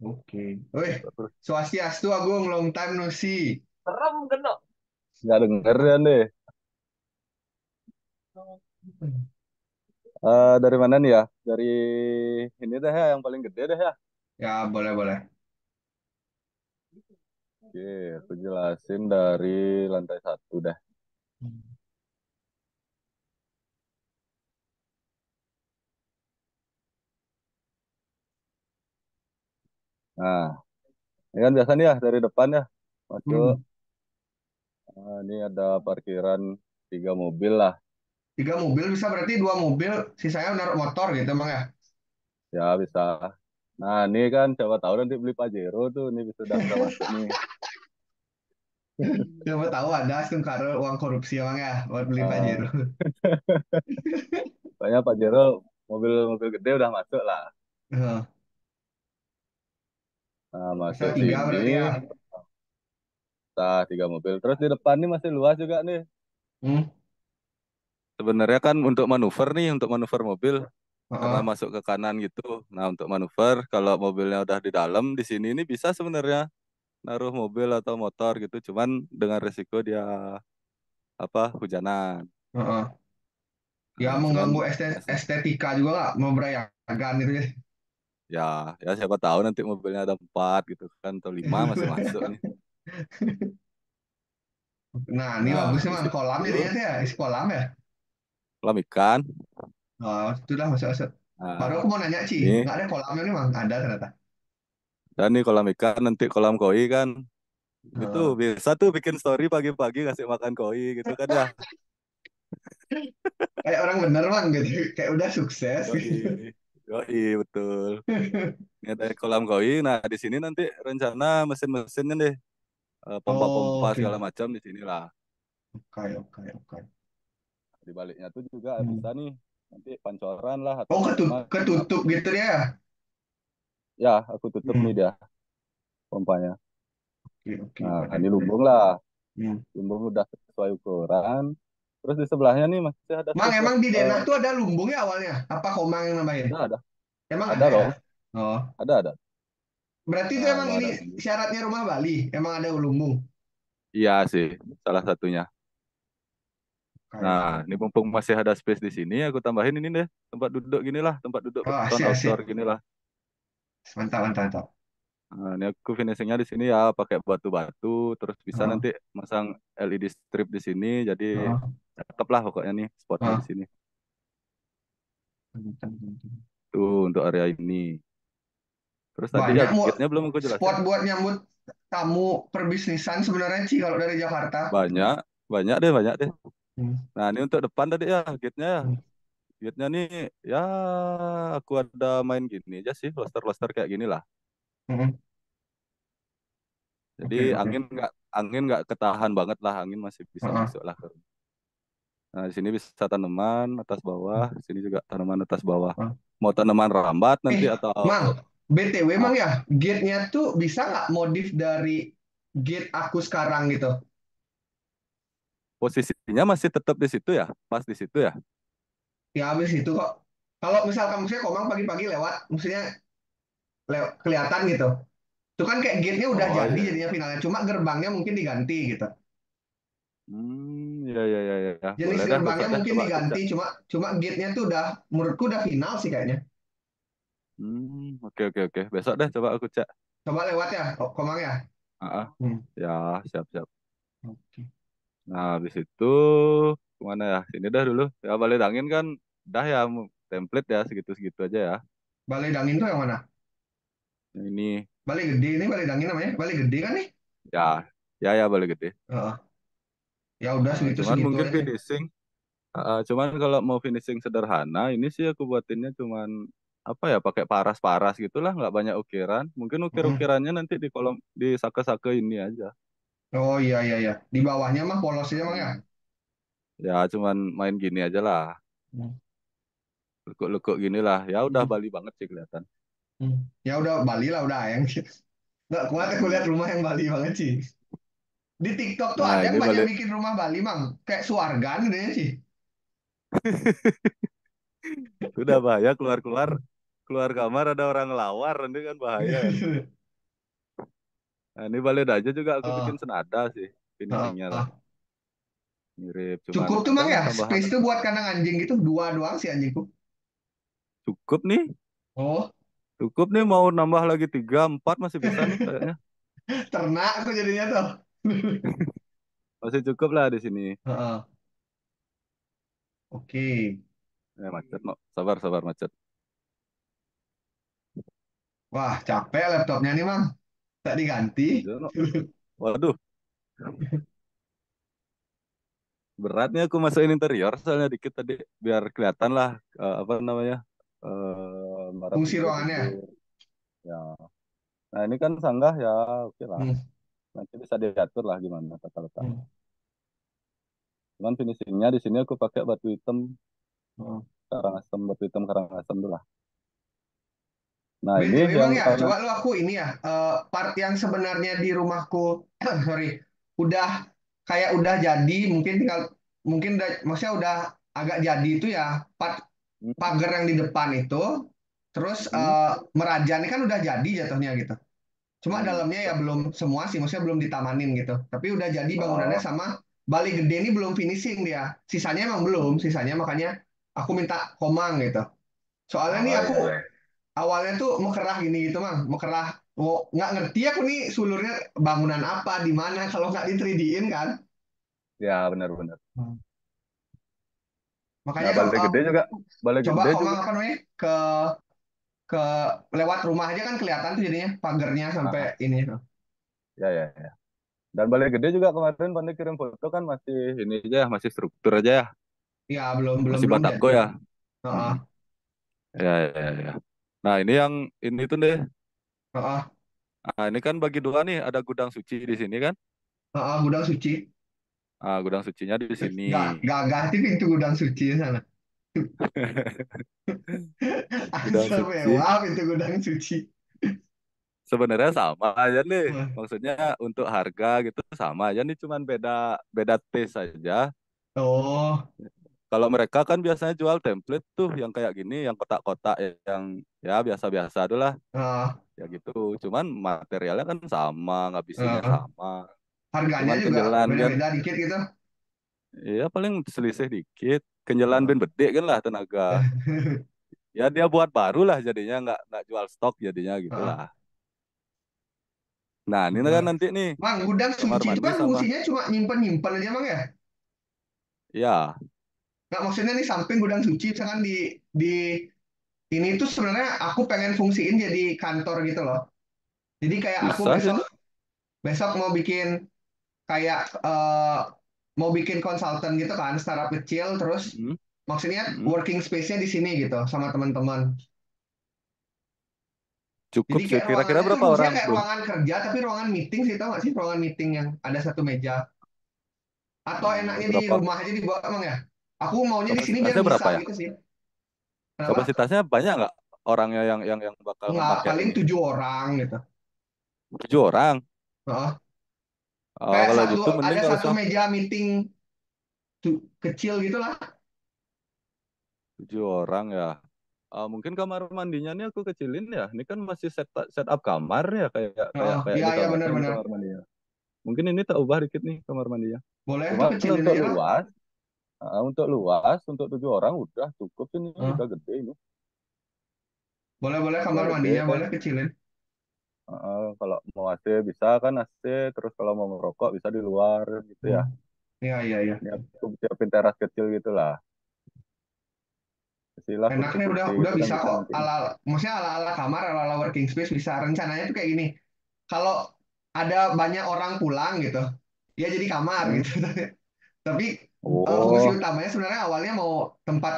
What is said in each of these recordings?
Oke. Wih, Terus Swastiastu Agung, long time no see. serem kena. Nggak denger ya nih. Dari mana nih ya? Dari ini deh ya, yang paling gede deh ya. Ya, boleh, boleh. Oke, aku jelasin dari lantai satu deh. Nah, ini kan biasa nih ya dari depan ya. Masuk, Hmm. ini ada parkiran 3 mobil lah. 3 mobil bisa berarti 2 mobil, sisanya naruh motor gitu emang ya. Ya bisa. Nah, ini kan siapa tahu nanti beli Pajero tuh, ini sudah masuk nih. Siapa tahu ada Sungkaro uang korupsi emang ya buat beli Pajero. Eh, Pokoknya Pajero mobil-mobil gede udah masuk lah. Heeh. Nah, Bisa masuk 3 sini, berarti ya. sah 3 mobil. Terus di depan nih masih luas juga nih. Hmm. Sebenarnya kan untuk manuver nih, untuk manuver mobil, karena Heeh. masuk ke kanan gitu. Nah, untuk manuver, kalau mobilnya udah di dalam, di sini ini bisa sebenarnya naruh mobil atau motor gitu. Cuman dengan resiko dia hujanan. Heeh. Ya Nah, cuman mengganggu ya, estetika juga nggak memerayakan itu ya. ya, ya siapa tahu nanti mobilnya ada 4 gitu kan, atau 5 masih masuk nih. Nah, ini Nah, bagus nih di Mang. situ Kolam jadinya tuh ya, isi kolam ya. kolam ikan. Oh, sudah masuk masuk. Baru Nah, aku mau nanya, Ci. ini Nggak ada kolamnya nih, Mang? Ada ternyata. dan nih kolam ikan nanti kolam koi kan. Itu Oh. bisa tuh bikin story pagi-pagi ngasih makan koi gitu kan ya. Kayak orang bener, Mang, gitu. Kayak udah sukses Yoi, gitu. yoi betul. Ini ada kolam koi. Nah di sini nanti rencana mesin-mesinnya deh, Oh, pompa-pompa oke. segala macam di sinilah. Oke, oke, oke. Di baliknya tuh juga Hmm. bisa nih nanti pancoran lah atau Oh, gimana. ketutup gitu ya? Ya aku tutup nih Hmm. dia pompanya. Oke, oke, Nah boleh, ini boleh. lumbung lah, Hmm. lumbung udah sesuai ukuran. Terus di sebelahnya nih masih ada Mang, space buat emang di Denah tuh ada lumbung ya awalnya? Apa Komang yang nambahin? ada ada Emang ada ada ya? loh, Oh. ada. Berarti itu Nah, emang emang ini ada lumbung. syaratnya rumah Bali. Emang ada lumbung. Iya sih, salah satunya. Oke, Nah, oke. ini mumpung masih ada space di sini, aku tambahin ini deh, tempat duduk gini lah, tempat duduk Oh, beton asik, outdoor asik. gini lah. Mantap, mantap, mantap. Nah, ini aku finishingnya di sini ya, pakai batu-batu, terus bisa Oh, nanti masang LED strip di sini, jadi oh, cakep lah pokoknya nih spotnya di oh. sini. Mantap, mantap. Tuh untuk area ini. Terus tadi ya Banyak mau gate-nya belum aku jelasin. spot buat nyambut tamu perbisnisan sebenarnya sih kalau dari Jakarta. Banyak, banyak deh. Hmm, Nah, ini untuk depan tadi ya, gate-nya ya. hmm, Gate-nya nih, ya aku ada main gini aja sih, loster-loster kayak gini lah. hmm. Jadi Oke, oke. angin nggak ketahan banget lah, angin masih bisa Heeh. masuk lah. Nah, di sini bisa tanaman atas bawah, sini juga tanaman atas bawah. Heeh. Mau tanaman rambat nanti atau Mang, BTW ah, Mang ya, gate-nya tuh bisa nggak modif dari gate aku sekarang gitu? posisinya masih tetap di situ ya, pas di situ ya. Ya habis itu kok. Kalau misalkan maksudnya Komang pagi-pagi lewat, maksudnya kelihatan gitu. Itu kan kayak gate-nya udah Oh jadi iya, jadinya iya. finalnya, cuma gerbangnya mungkin diganti gitu. Ya ya ya ya, ya. Jenis Boleh dah besok gerbangnya deh mungkin coba aku diganti, cek. cuma cuma gate-nya tuh udah menurutku udah final sih kayaknya. Oke oke oke. Besok deh coba aku cek. Coba lewat ya, Komang ya. Ah, ah. Hmm. Ya siap siap. Oke. Nah habis itu kemana ya? Sini dah dulu. Ya balik angin kan, dah ya template ya segitu segitu aja ya. Balai Dangin tuh yang mana? Yang ini Balai Gede ini Balai Dangin namanya. Balai Gede kan nih? ya ya balik gede. Heeh. Ya udah Cuman segitu-segitu mungkin aja sih. finishing. Cuman kalau mau finishing sederhana, ini sih aku buatinnya cuman apa ya, pakai paras-paras gitulah, nggak banyak ukiran. Mungkin Heeh. ukir-ukirannya nanti di kolom di sake-sake ini aja. Oh iya iya iya. Di bawahnya mah polos aja Mang ya. Hmm. Ya cuman main gini aja lah, Hmm. lekuk-lekuk gini lah. Ya udah Hmm. Bali banget sih kelihatan. Hmm. Ya udah Bali lah udah ayang. Nggak kuat aku lihat Hmm. rumah yang Bali banget sih. Di TikTok tuh Nah ada ini yang banyak balik, bikin rumah Bali Mang. Kayak Suargan deh sih. udah bahaya keluar-keluar. keluar kamar ada orang ngelawar, nanti kan bahaya kan. Nah, ini balik aja juga aku bikin Oh, senada sih, oh, finishingnya lah. oh. Mirip, cuman Cukup tuh ada mang lah ya, tambahan. space tuh buat kandang anjing gitu, dua doang sih anjingku. Cukup nih, Oh, cukup nih mau nambah lagi 3, 4 masih bisa nih kayaknya. ternak aku jadinya tuh. Masih cukup lah di sini. Heeh. Oke. Macet, no. Sabar, sabar, macet. Wah, capek laptopnya nih mang. Tak diganti. Iya, no. Waduh, beratnya aku masukin interior soalnya dikit tadi biar kelihatan lah apa namanya barat Fungsi ruangannya. tidur. Ya, nah ini kan sanggah ya, oke lah. Hmm. Nanti bisa diatur lah gimana tata letaknya. Hmm. Cuman finishingnya di sini aku pakai batu hitam, Hmm. karangasem, batu hitam karangasem dulu lah. Nah ini BTW yang Bang ya, kalian, coba lu aku ini ya, part yang sebenarnya di rumahku, sorry, udah kayak udah jadi, mungkin tinggal, mungkin udah, maksudnya udah agak jadi itu ya, hmm, pagar yang di depan itu, terus hmm, merajan ini kan udah jadi jatuhnya gitu. Cuma dalamnya ya siap. belum semua sih, maksudnya belum ditamanin gitu. Tapi udah jadi bangunannya Oh, sama Bali Gede ini belum finishing dia. Sisanya emang belum, hmm, sisanya makanya aku minta komang gitu. Soalnya nih oh aku ya ya, awalnya tuh mekerah gini gitu mang, mekerah, nggak ngerti aku nih sulurnya bangunan apa di mana kalau nggak di 3D-in kan. ya benar-benar. Hmm. Nah Makanya balai gede juga, balai coba gede komang juga. apa namanya ke lewat rumah aja kan kelihatan tuh jadinya pagernya sampai Ah, ini. ya ya ya. Dan balai gede juga kemarin Pandai kirim foto kan masih ini aja ya, masih struktur aja ya, Ya belum belum masih belum batako jadi. ya. Heeh, Mm-mm. Ya, ya, ya, ya. Nah, ini yang ini tuh deh. heeh, Nah, ini kan bagi dua nih, ada gudang suci di sini kan. heeh, gudang suci. Ah, gudang sucinya di sini. Gagah sih pintu gudang suci di sana. Gudang Asal suci mewah pintu gudang suci. sebenarnya sama aja nih. Wah. Maksudnya untuk harga gitu sama aja nih, cuman beda beda taste saja. Oh, Kalau mereka kan biasanya jual template tuh yang kayak gini, yang kotak-kotak yang ya biasa-biasa dulu lah, eh, ya gitu. Cuman materialnya kan sama, ngabisinnya eh, sama. harganya Cuman juga kenjelan kan, beda-beda dikit gitu. ya paling selisih dikit. Kenjelan ben bede kan lah tenaga. Ya dia buat baru lah jadinya, nggak jual stok jadinya Heeh. gitulah. Nah ini kan Nah, nanti nih Bang, gudang kamar suci itu mandi kan sama, fungsinya cuma nyimpen-nyimpen aja, Bang ya? ya Nggak, maksudnya nih samping gudang suci, misalkan di ini tuh sebenarnya aku pengen fungsiin jadi kantor gitu loh. Jadi kayak aku bisa sih besok ini. besok mau bikin kayak mau bikin konsultan gitu kan, startup kecil, terus Mm, maksudnya mm. working space-nya di sini gitu sama teman-teman. Cukup Jadi sih. kayak Kira-kira ruangannya tuh berapa fungsinya orang kayak tuh? ruangan kerja tapi ruangan meeting sih, tau gak sih ruangan meeting yang ada satu meja. Atau enaknya di Berapa rumah aja dibuat emang ya. Aku maunya di sini biar kapasitasnya bisa berapa ya? gitu sih. Kenapa? Kapasitasnya banyak nggak orangnya yang bakal Enggak, ngepakai paling ini? 7 orang gitu. 7 orang. Heeh. Oh, Kayak kalau satu gitu mending ada nggak satu usah meja meeting kecil gitu lah. 7 orang ya. Mungkin kamar mandinya nih aku kecilin ya. Ini kan masih setup kamar ya, kayak kayak Heeh. kayak Iya di iya kamar ini benar-benar. kamar mandinya. Mungkin ini tak ubah dikit nih kamar mandinya. Boleh tuh Cuman kecilin untuk aja lah. luas, untuk 7 orang udah cukup ini, Heeh. udah gede ini, Boleh boleh udah kamar gede. mandinya boleh kecilin. Kalau mau AC bisa kan AC, terus kalau mau merokok bisa di luar gitu ya. Hmm. Iya iya iya. Ini aku siapin teras kecil gitulah. Isilah Enak nih kursi-kursi udah gitu kan bisa bisa kok nanti. maksudnya ala-ala kamar, ala-ala working space bisa. Rencananya tuh kayak gini. Kalau ada banyak orang pulang gitu, ya jadi kamar Hmm. gitu. Tapi fungsi Oh, utamanya sebenarnya awalnya mau tempat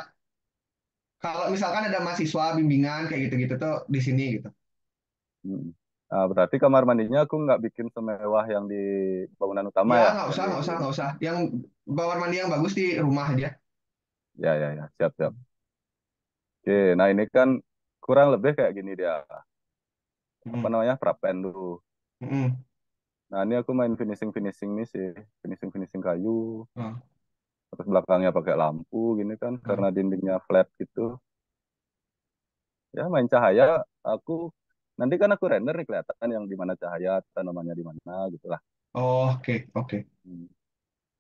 kalau misalkan ada mahasiswa bimbingan kayak gitu-gitu tuh di sini gitu. hmm. Nah, berarti kamar mandinya aku nggak bikin semewah yang di bangunan utama Ya ya, nggak yang usah di nggak usah ini. nggak usah. Yang kamar mandi yang bagus di rumah aja. Ya, ya, ya, siap, siap. Oke, nah ini kan kurang lebih kayak gini dia. Apa Hmm. namanya? Prapen dulu. Hmm. Nah, ini aku main finishing-finishing nih sih. Finishing-finishing kayu. Hmm. Terus belakangnya pakai lampu gini kan, Hmm. karena dindingnya flat gitu. Ya main cahaya, aku nanti kan aku render nih kelihatan yang di mana cahaya tanamannya di mana gitu lah. Oh, oke, oke. Hmm.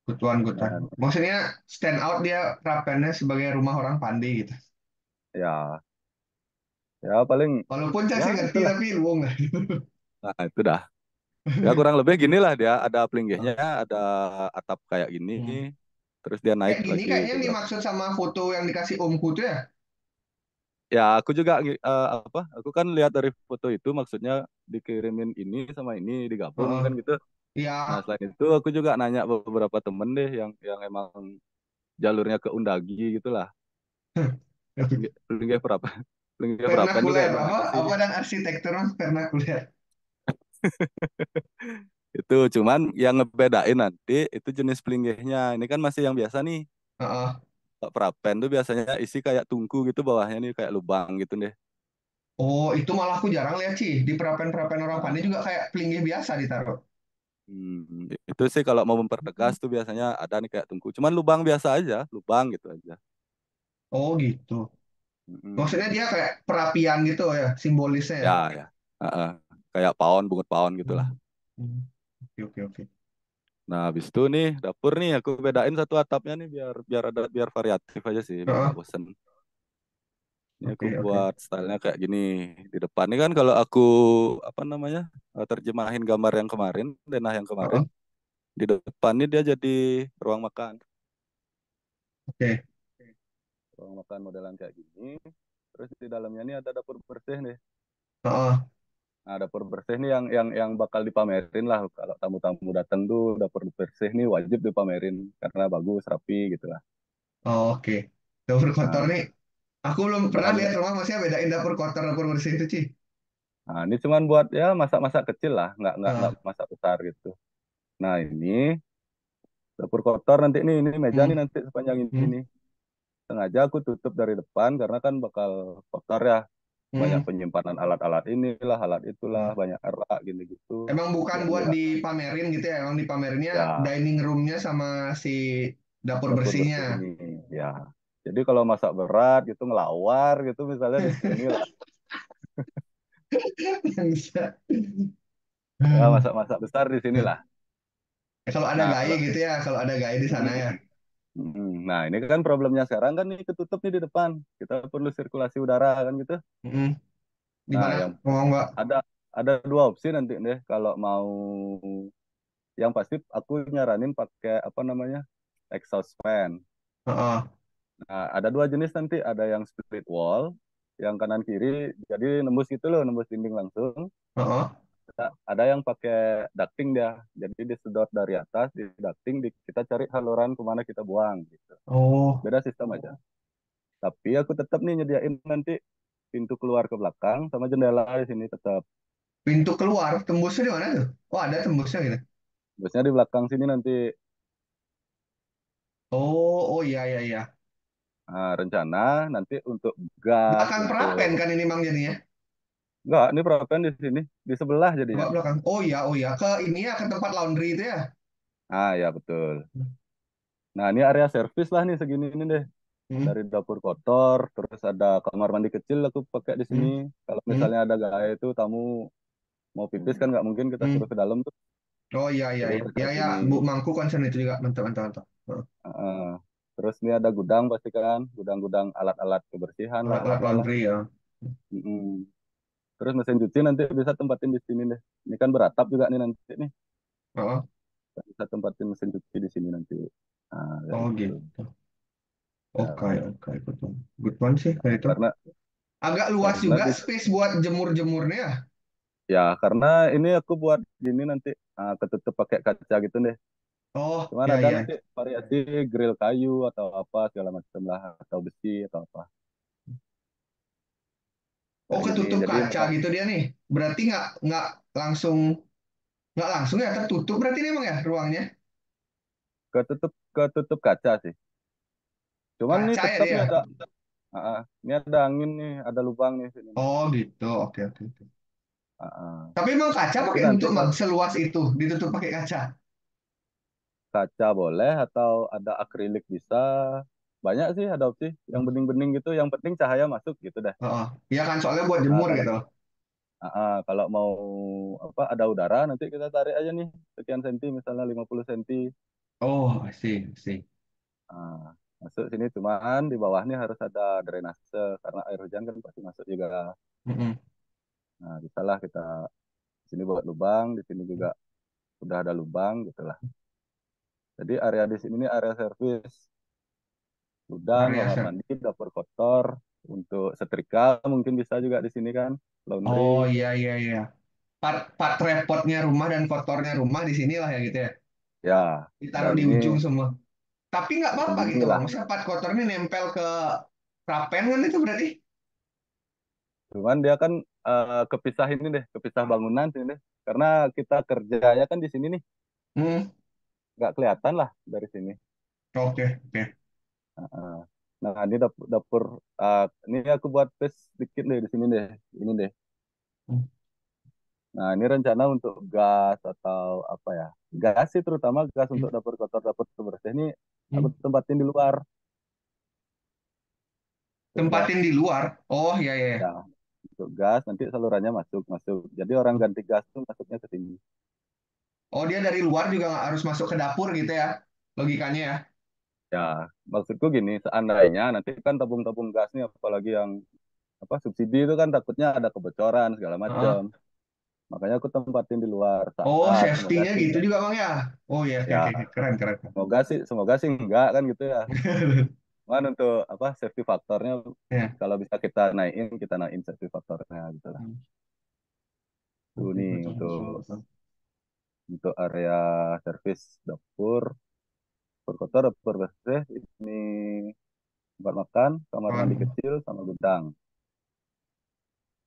Good one, good one. Dan Maksudnya stand out dia Prapennya sebagai rumah orang pandai gitu. ya, ya paling Walaupun saya ya sih ngerti itulah. tapi luwung lah. Nah, itu dah. Ya kurang lebih gini lah dia ada pelinggihnya, ada atap kayak gini, Hmm. terus dia naik Kayak gini lagi kayaknya yang beberapa. dimaksud sama foto yang dikasih omku tuh ya. Ya aku juga apa? Aku kan lihat dari foto itu maksudnya dikirimin ini sama ini digabung Heeh. kan gitu. Nah Ya, selain itu aku juga nanya beberapa temen deh yang emang jalurnya ke Undagi gitulah. Ya, pelinggih Prapen, pelinggih Prapen juga vernakuler emang apa ada sih. apa dan arsitektur mas vernakuler. Itu cuman yang ngebedain nanti itu jenis pelinggihnya. Ini kan masih yang biasa nih. Heeh. Kalau Prapen tuh biasanya isi kayak tungku gitu bawahnya nih kayak lubang gitu deh. Oh, itu malah aku jarang lihat sih di perapen-perapen orang pandai Nah, juga kayak pelinggih biasa ditaruh. itu sih kalau mau mempertegas tuh biasanya ada nih kayak tungku. Cuman lubang biasa aja, lubang gitu aja. Oh gitu. Hmm. Maksudnya dia kayak perapian gitu ya, simbolisnya ya. Ya, ya. Heeh. Kayak pawon, bungut pawon gitulah. Hmm. Hmm. Oke, oke, oke. Nah, habis itu nih dapur nih aku bedain satu atapnya nih biar biar ada biar variatif aja sih, biar Heeh. nggak bosen. Ini aku Oke, oke. buat stylenya kayak gini. Di depan ini kan kalau aku apa namanya terjemahin gambar yang kemarin, denah yang kemarin, Heeh. di depan ini dia jadi ruang makan. Oke. Ruang makan modelan kayak gini. Terus di dalamnya ini ada dapur bersih nih. Heeh. Nah, dapur bersih nih yang bakal dipamerin lah kalau tamu-tamu datang tuh dapur bersih nih wajib dipamerin karena bagus, rapi gitu lah. Oh, oke. Dapur kotor Nah, nih. Aku belum pernah bahannya. lihat rumah maksudnya bedain dapur kotor dapur bersih itu, Ci. Nah, ini cuman buat ya masak-masak kecil lah, nggak Heeh. masak besar gitu. Nah, ini dapur kotor nanti ini meja Hmm. nih nanti sepanjang ini Hmm. nih. Sengaja aku tutup dari depan karena kan bakal kotor ya. Banyak Hmm. penyimpanan alat-alat inilah, alat itulah, Heeh. banyak rak gitu-gitu. Emang bukan Biar buat enggak. dipamerin gitu ya, emang dipamerinnya Ya, dining roomnya sama si dapur dapur bersihnya. bersih ini. Ya. Jadi kalau masak berat gitu ngelawar gitu misalnya di sini lah. Bisa. Ya, masak-masak besar di sini lah. Kalau ada Nah, gaya kalau gitu ya, kalau ada gaya di sana ya. Nah, ini kan problemnya sekarang kan nih ketutup nih di depan. Kita perlu sirkulasi udara kan gitu. Mm-mm. Nah, Gimana? yang Ngomong nggak? ada ada dua opsi nanti deh kalau mau yang pasti aku nyaranin pakai apa namanya? Exhaust fan. Heeh, Nah, ada dua jenis nanti, ada yang split wall, yang kanan kiri jadi nembus gitu loh, nembus dinding langsung. heeh. Ada yang pakai ducting dia. Jadi disedot dari atas, di ducting, kita cari saluran kemana kita buang gitu. Oh, Beda sistem aja. Tapi aku tetap nih nyediain nanti pintu keluar ke belakang sama jendela di sini tetap. pintu keluar, tembusnya di mana tuh? Oh, ada tembusnya gitu. Biasanya di belakang sini nanti. Oh, oh iya iya iya. Nah, rencana nanti untuk gas, Belakang perapen untuk kan ini mang jadinya. enggak, ini perapian di sini, di sebelah Apa jadinya. belakang? Oh iya, ke ini ya ke tempat laundry itu ya. Ah ya betul. Nah ini area servis lah nih segini ini deh. Hmm, Dari dapur kotor, terus ada kamar mandi kecil aku pakai di sini. hmm, Kalau hmm, misalnya ada gaya itu tamu mau pipis kan nggak mungkin kita suruh hmm. ke dalam tuh. Oh iya iya Jadi iya. mereka Ya ya, sini. Bu Mangku concern itu juga. Mantap mantap mantap. Heeh. Heeh. Terus ini ada gudang pasti kan, gudang-gudang alat-alat kebersihan lah Alat-alat ada lah. laundry ya. Mm-mm. Terus mesin cuci nanti bisa tempatin di sini deh. Ini kan beratap juga nih nanti nih. Heeh. Bisa tempatin mesin cuci di sini nanti. Nah, kayak Oh gitu. gitu. Ya, Oke oke betul. Good one sih kayak itu. karena Agak luas karena juga di space buat jemur-jemurnya ya. ya karena ini aku buat gini nanti ketutup pakai kaca gitu deh. Oh Cuman ya ada ya. nanti variasi grill kayu atau apa segala macam lah atau besi atau apa Oh kayak gini. ketutup Jadi kaca memang gitu dia nih. Berarti nggak langsung nggak langsung ya tertutup berarti ini emang ya ruangnya. ketutup kaca sih. Cuman nih Kaca ya tetap nih dia. ini ada angin nih, ada lubang nih sini nih. Oh gitu. Oke oke oke. Ah, ah. Tapi emang kaca Tapi pakai nanti nutup mang kalau seluas itu ditutup pakai kaca. kaca boleh atau ada akrilik bisa. banyak sih ada opsi yang bening-bening gitu. Yang penting cahaya masuk gitu dah. Heeh. Iya kan soalnya buat Nah, jemur kalau gitu. kalau mau apa ada udara nanti kita tarik aja nih sekian senti misalnya 50 senti. Oh, I see, I see. Nah, masuk sini cuman di bawah nih harus ada drainase karena air hujan kan pasti masuk juga. Mm-mm. Nah, bisalah kita di sini buat lubang, di sini juga udah ada lubang gitu lah. Jadi area di sini nih area servis gudang, Area kamar set. mandi, dapur kotor, untuk setrika mungkin bisa juga di sini kan, Oh, laundry, iya, iya, iya. Part repotnya rumah dan kotornya rumah di sinilah ya gitu ya. ya. Ditaruh Dan di ujung ini semua. Tapi nggak apa-apa gitu tersembunyi bang. lah. Maksudnya part kotor ini nempel ke prapen kan itu berarti? Cuman dia kan kepisah ini deh, kepisah bangunan sini deh. Karena kita kerjanya kan di sini nih, Hmm, nggak kelihatan lah dari sini. oke, oke. Heeh. Nah, ini dapur, dapur ini aku buat tes sedikit deh di sini deh, ini deh. Hmm, Nah, ini rencana untuk gas atau apa ya? Gas sih terutama gas hmm, untuk dapur kotor, dapur bersih ini aku hmm. tempatin di luar untuk gas. Tempatin di luar. Oh, iya, iya, iya. Ya, untuk gas nanti salurannya masuk masuk. Jadi orang ganti gas tuh masuknya ke sini. Oh, dia dari luar juga nggak harus masuk ke dapur gitu ya? Logikanya ya? Ya, maksudku gini, seandainya nanti kan tabung-tabung gas nih apalagi yang apa subsidi itu kan takutnya ada kebocoran segala macam. Heeh. Makanya aku tempatin di luar Oh, saat semoga safety-nya sih gitu enggak. juga bang ya? Oh, iya, oke, Ya, oke, oke. Keren, keren. semoga sih enggak kan gitu ya. Cuman untuk apa safety faktornya Ya. kalau bisa kita naikin safety faktornya gitu lah. Hmm. Itu Oke, nih betul, betul, betul. untuk area servis dapur, dapur kotor, dapur bersih, ini tempat makan, kamar mandi Kan. kecil sama gudang.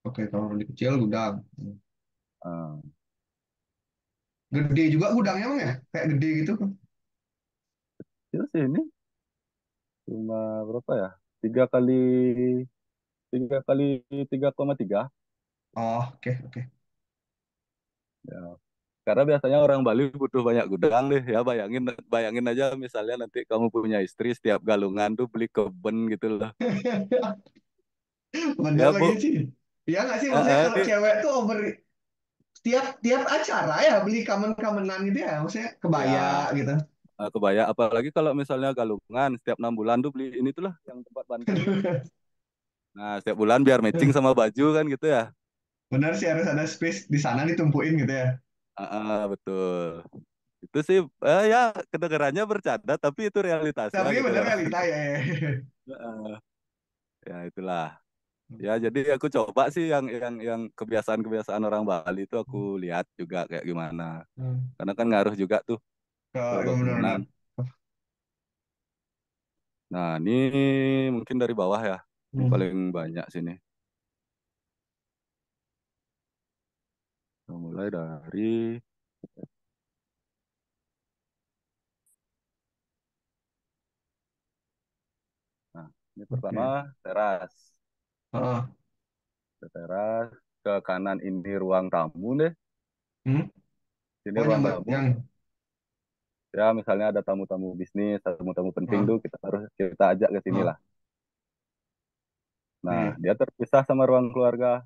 Oke, kalau di kecil gudang. Ah, Gede juga ya. gudangnya bang ya? Kayak gede gitu. Kecil sih ini cuma berapa ya? Tiga kali 3 kali 3,3. Oh, oke, oke. Ya. Karena biasanya orang Bali butuh banyak gudang deh ya bayangin bayangin aja misalnya nanti kamu punya istri setiap galungan tuh beli keben gitu loh. Bener Ya lagi Bu, sih. Iya nggak sih? Maksudnya kalau nih cewek tuh over tiap tiap acara ya beli kamen-kamenan gitu ya. Maksudnya kebaya ya gitu. kebaya apalagi kalau misalnya galungan setiap 6 bulan tuh beli ini tuh lah yang tempat banting tuh. Nah, setiap bulan biar matching sama baju kan gitu ya. Bener sih harus ada space di sana ditumpuin gitu ya. Betul. Itu sih ya kedengarannya bercanda tapi itu realitasnya Tapi gitu bener loh. realita ya. Heeh. Ya itulah. Ya jadi aku coba sih yang kebiasaan-kebiasaan orang Bali itu aku lihat juga kayak gimana. Karena kan ngaruh juga tuh ke Ya, bangunan. benar-benar. Nah, ini mungkin dari bawah ya. Ini Hmm. paling banyak sini. Kita mulai dari nah, ini pertama Oke. teras. Heeh. Ke teras, ke kanan ini ruang tamu deh. Hmm. Sini Oh, ruang yang tamu. yang Ya, misalnya ada tamu-tamu bisnis, tamu-tamu penting heeh. tuh kita harus kita ajak ke sini Heeh. lah. Nah, Oke. dia terpisah sama ruang keluarga.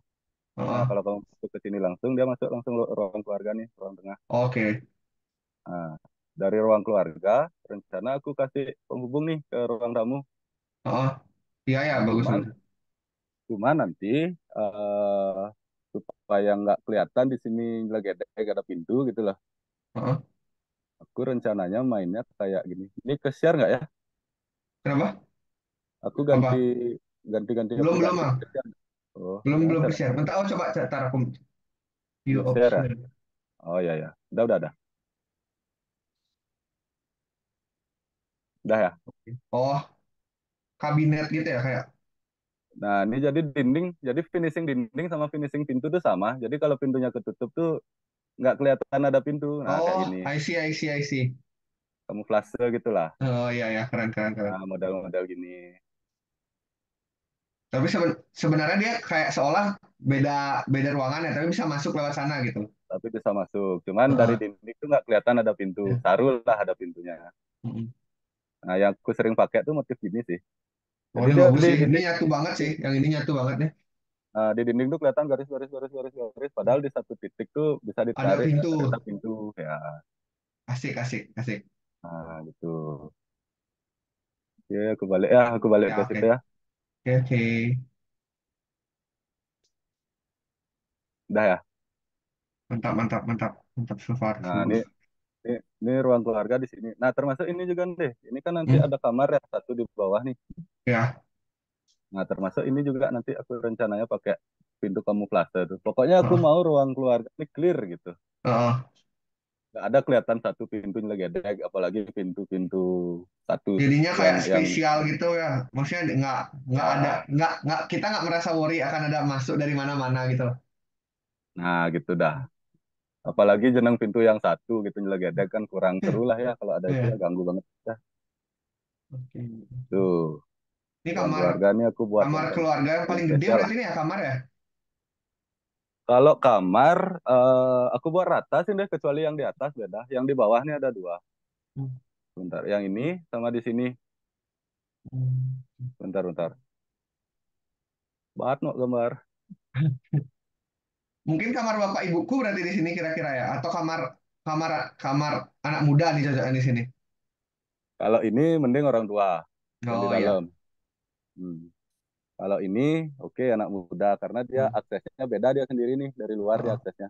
Nah, Heeh. kalau kamu masuk ke sini langsung, dia masuk langsung ruang keluarga nih, ruang tengah. Oke. Nah, dari ruang keluarga, rencana aku kasih penghubung nih ke ruang tamu. Heeh. Iya ya, Nah, bagus cuman, bagus. cuman nanti supaya nggak kelihatan di sini lagi ada pintu gitu lah. Heeh. Aku rencananya mainnya kayak gini. Ini ke share nggak ya? Kenapa? Aku Apa? ganti Belum belum aplikasi. ah. Oh, Belum jangan belum ke share. share. Bentar, oh coba tar aku view Belum share ya? option. Oh iya ya. Udah. Udah ya. Oh, kabinet gitu ya kayak. Nah, ini jadi dinding, jadi finishing dinding sama finishing pintu tuh sama. Jadi kalau pintunya ketutup tuh nggak kelihatan ada pintu. Nah, kayak Oh, gini. I see, I see, I see. Kamuflase gitulah. Oh iya ya, keren keren keren. Nah, model-model gini. Tapi sebenarnya dia kayak seolah beda beda ruangan ya, tapi bisa masuk lewat sana gitu. Tapi bisa masuk. Cuman dari Heeh. dinding tuh nggak kelihatan ada pintu. Ya. Saru lah ada pintunya. Mm-mm. Nah, yang aku sering pakai tuh motif gini sih. Oh, Jadi ini dia bagus di sih. Ini dinding, nyatu banget sih. Yang ini nyatu banget nih. di dinding tuh kelihatan garis-garis garis-garis garis. Padahal di satu titik tuh bisa Ada ditarik pintu. ternyata pintu ya. Asik, asik, asik. Nah, gitu. Ya, aku balik Ya, ke oke. situ ya. Oke, oke. Udah ya. Mantap, mantap, mantap. Mantap so far. Nah, Bagus. ini ruang keluarga di sini. Nah, termasuk ini juga deh. Ini kan nanti Hmm, ada kamar ya satu di bawah nih. ya. Nah, termasuk ini juga nanti aku rencananya pakai pintu kamuflase tuh. Pokoknya aku Heeh, mau ruang keluarga ini clear gitu. heeh. Nggak ada kelihatan satu pintu legedeg, apalagi pintu-pintu satu Jadinya kayak yang spesial gitu ya. Maksudnya nggak ada ya, nggak kita nggak merasa worry akan ada masuk dari mana-mana gitu loh. nah gitu dah. Apalagi jeneng pintu yang satu gitu legedeg kan kurang seru lah ya kalau ada itu ya Iya. ganggu banget ya. Oke. Tuh, Ini ruang kamar keluarga nih aku buat kamar keluarga yang yang paling gede spesial lah. berarti ini ya kamar ya? Kalau kamar, aku buat rata sih deh, kecuali yang di atas beda. Yang di bawah nih ada dua. Hmm. Bentar, yang ini sama di sini. Hmm. Bentar, bentar. Banget no gambar. Mungkin kamar bapak ibuku berarti di sini kira-kira ya, atau kamar kamar kamar anak muda nih cocoknya di sini. Kalau ini mending orang tua yang di Oh dalam. ya. Hmm. Kalau ini oke anak muda karena dia Hmm. aksesnya beda dia sendiri nih dari luar dia Oh, aksesnya.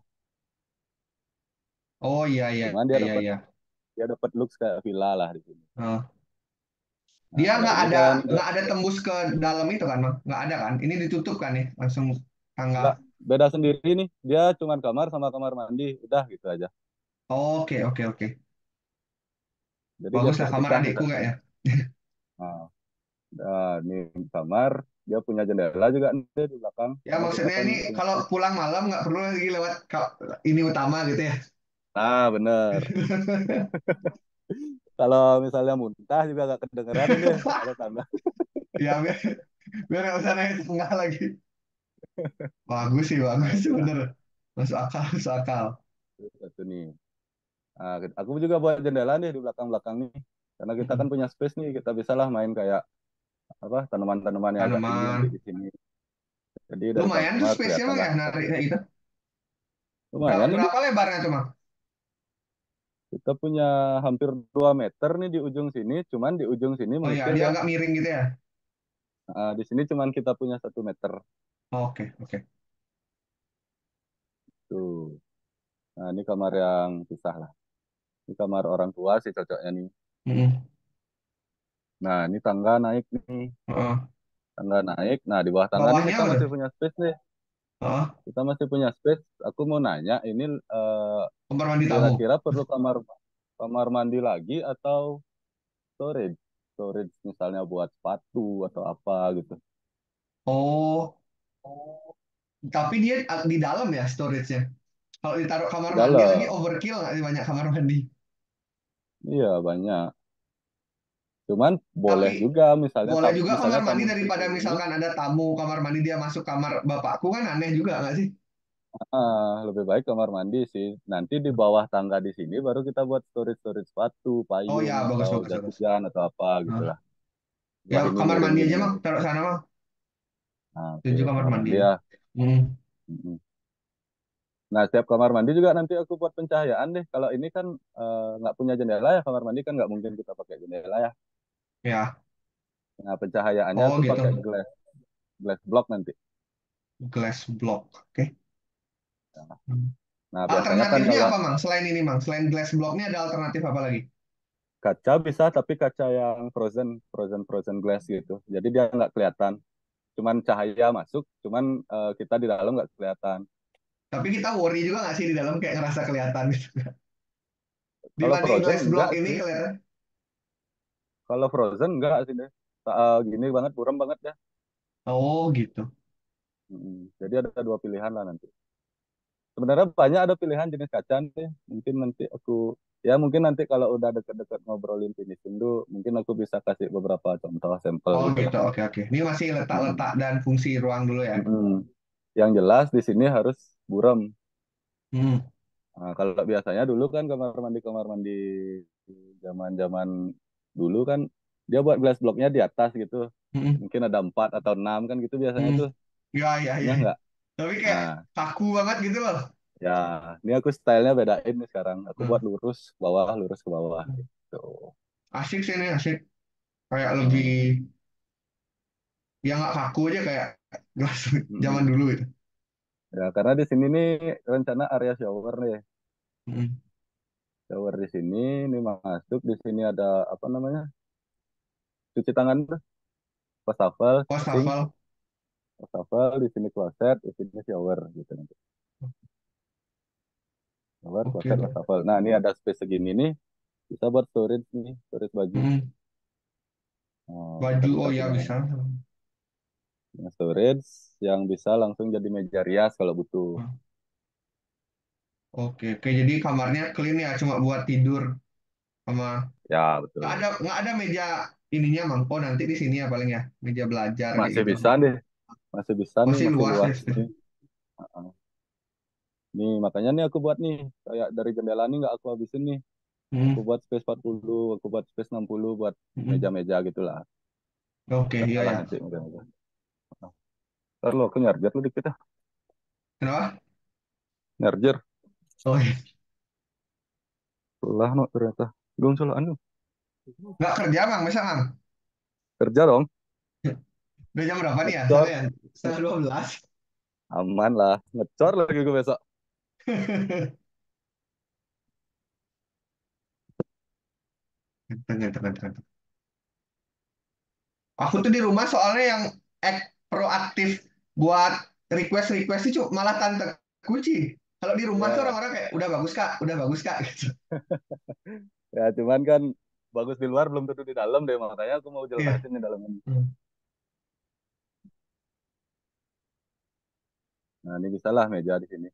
oh iya iya Cuman iya iya. dia dapat looks kayak villa lah di sini. Oh. Nah Dia kalau ini kan nggak ada tembus ke dalam itu kan, Bang? Nggak ada kan? Ini ditutup kan nih, langsung tangga. enggak beda sendiri nih. Dia cuman kamar sama kamar mandi udah gitu aja. Oke oke oke. Jadi dia Bagus lah kamar kepisah adikku bisa. nggak ya? Nah, ini kamar dia punya jendela juga nih di belakang Ya karena kita maksudnya kan ini punya kalau space. pulang malam nggak perlu lagi lewat ini utama gitu ya? Nah bener. Kalau misalnya muntah juga gak kedengeran ini ada tanda. Ya biar biar nggak usah naik tengah lagi. Bagus sih Nah bagus itulah bener. Masuk akal masuk akal. satu nih. Nah, aku juga buat jendela nih di belakang-belakang nih. Karena kita kan Mm-mm. punya space nih, kita bisa lah main kayak apa tanaman-tanaman yang agak tinggi Tanaman. nanti di sini. Jadi dari Lumayan tuh kamar space-nya kelihatan Bang ya lah kita narik punya. kayak gitu. Lumayan ini Berapa lebarnya tuh Bang? kita punya hampir 2 meter nih di ujung sini, cuman di ujung sini Oh ya, mengecil dia ya. agak miring gitu ya. Di sini cuman kita punya 1 meter Oke, oke. tuh. Nah ini kamar yang pisah lah. Ini kamar orang tua sih cocoknya nih. Mm-mm. Nah ini tangga naik nih, Heeh. tangga naik. Nah di bawah tangga nih Bawahnya kita apa tuh? masih punya space nih. Heeh. Kita masih punya space. Aku mau nanya, ini Kamar mandi tamu. kira-kira perlu kamar kamar mandi lagi atau storage? Storage misalnya buat sepatu atau apa gitu. Oh, tapi dia di dalam ya storage-nya. Kalau ditaruh kamar Di mandi lagi dalam. overkill nggak sih banyak kamar mandi? Iya banyak. Cuman boleh Tapi juga misalnya boleh juga misalnya kamar mandi tamu di daripada sini, misalkan ada tamu kamar mandi dia masuk kamar bapakku kan aneh juga nggak sih? lebih baik kamar mandi sih. Nanti di bawah tangga di sini baru kita buat storage-storage sepatu, Oh ya, payung bagus atau bagus jas bagus. hujan atau apa gitu Nah, lah. ya Wah ini kamar miring mandi gini aja nih. mah taruh sana mah. Nah, oke, Tujuh kamar kamar mandi mandi aja. ya. Hmm. Mm-mm. Nah, setiap kamar mandi juga nanti aku buat pencahayaan deh. Kalau ini kan nggak punya jendela ya, kamar mandi kan nggak mungkin kita pakai jendela ya. Ya. Nah, pencahayaannya Oh aku gitu. pakai glass block nanti. Glass block. Oke. Nah, biasanya kan Alternatifnya kalau apa, Mang? Selain ini, Mang. Selain glass block ini ada alternatif apa lagi? kaca bisa, tapi kaca yang frozen glass gitu. Jadi dia nggak kelihatan. Cuman cahaya masuk, cuman kita di dalam nggak kelihatan. Tapi kita worry juga nggak sih di dalam kayak ngerasa kelihatan gitu. Kalau Dibanding frozen glass block enggak ini sih. kelihatan. Kalau frozen enggak sih deh. Gini banget, buram banget ya. Oh gitu. Jadi ada dua pilihan lah nanti. Sebenarnya banyak ada pilihan jenis kaca nih. Mungkin nanti mungkin nanti kalau udah deket-deket ngobrolin finishing tuh, mungkin aku bisa kasih beberapa contoh sampel Oh gitu lah. gitu. Oke oke. Ini masih letak-letak Mm-mm. dan fungsi ruang dulu ya. Mm-mm. Yang jelas di sini harus buram. Hmm. Nah, kalau biasanya dulu kan kamar mandi zaman-zaman dulu kan dia buat glass blocknya di atas gitu. Mm-mm. Mungkin ada 4 atau 6 kan gitu biasanya Mm. tuh. Ya, ya, ya. Enggak enggak. Tapi kayak Nah, kaku banget gitu loh. ya ini aku stylenya bedain nih sekarang. Aku buat Mm. lurus ke bawah gitu. Asik sih ini, asik. Kayak lebih, Hmm. ya nggak kaku aja kayak gelas zaman Mm-mm. dulu gitu. Ya karena di sini nih rencana area shower nih. Mm. Shower di sini, ini masuk di sini ada apa namanya? Cuci tangan tuh, wastafel, sink, Wastafel. wastafel, di sini kloset, di sini shower gitu nanti. Shower, Oke kloset, tuh. wastafel. Nah, ini ada space segini nih, bisa buat storage nih, storage baju. Mm. Oh, kita Baju, bisa oh ya punya bisa. storage yang bisa langsung jadi meja rias kalau butuh. Mm. Oke, oke. Jadi kamarnya clean ya, cuma buat tidur sama Ya, nggak betul. ada meja ininya, Mang. Oh, nanti di sini ya paling ya, meja belajar kayak Masih gitu. bisa deh, masih bisa nih, Masih masih luas luas ya ini. space. Heeh. Nih, makanya nih aku buat nih, kayak dari jendela nih nggak aku habisin nih. Aku Hmm. buat space 40, aku buat space 60 buat Hmm. meja-meja gitulah. Oke, Bisa iya lah ya. nanti meja-meja. Ntar lo aku nyarjat lu dikit ah. Kenapa? Nyarjer. Oh, iya. Lah no ternyata. Belum salah anu. Nggak kerja, Mang. Masa, Mang? Kerja dong. Udah jam berapa nih ya? Sana Ngecor. ya? Setengah 12. Aman lah. Ngecor lagi gue besok. Ganteng, ganteng, ganteng, ganteng. Aku tuh di rumah soalnya yang proaktif buat request-request itu malah tante kunci. Kalau di rumah tuh Ya, orang-orang kayak, udah bagus, Kak. Udah bagus, Kak. Gitu. ya cuman kan bagus di luar belum tentu di dalam deh. Makanya aku mau Iya. jelasin di dalam ini. Hmm. Nah ini bisa lah meja di sini.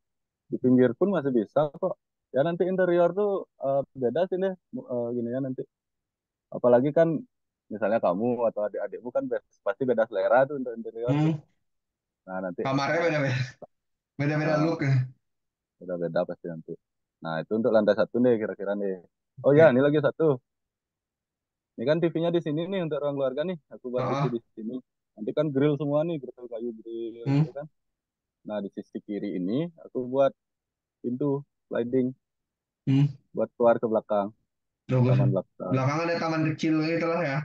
Di pinggir pun masih bisa kok. Ya nanti interior tuh beda sih deh. Gini ya nanti. Apalagi kan misalnya kamu atau adik-adikmu kan pasti beda selera tuh untuk interior tuh. Hmm. Nah nanti Kamarnya beda-beda. Beda-beda uh, look ya. beda-beda pasti nanti. Nah itu untuk lantai satu nih kira-kira nih. Oh ya Oke. ini lagi satu. Ini kan TV-nya di sini nih untuk ruang keluarga nih. Aku buat TV Heeh. di sini. Nanti kan grill semua nih, grill kayu grill Hmm. gitu kan. Nah di sisi kiri ini aku buat pintu sliding Hmm. buat keluar ke belakang, Bagus. taman belakang. Belakang ada taman kecil gitu lah ya.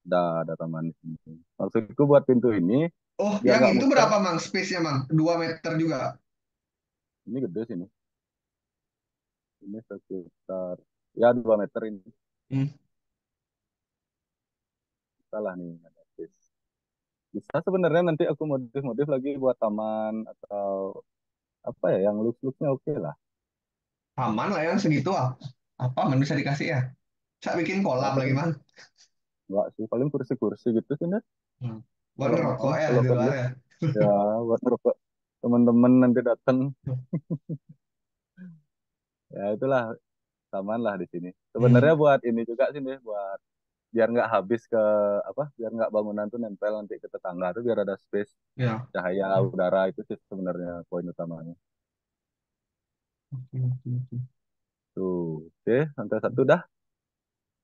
Ada taman di sini. Maksudku buat pintu ini Oh, biar yang nggak itu muter. berapa, Mang? Space-nya, Mang? 2 meter juga. Ini gede sini. Ini sekitar ya 2 meter ini. Hmm. Salah nih. Ada space. Bisa sebenarnya nanti aku modif-modif lagi buat taman atau apa ya yang look-looknya oke lah. Aman lah yang segitu. Apa, man bisa dikasih ya? Saya bikin Ya kolam lagi, paling Mang. nggak sih paling kursi-kursi gitu sih Nek. Hmm. Buat Kalau mau ngerokok ya kalau di luar perlu ya. ya buat ngerokok teman-teman nanti datang ya itulah taman lah di sini. Sebenarnya Hmm. buat ini juga sih nih buat biar nggak habis ke apa biar nggak bangunan tuh nempel nanti ke tetangga tuh biar ada space Ya. cahaya udara itu sih sebenarnya poin utamanya. Oke, oke, oke. Tuh, oke, lantai satu dah.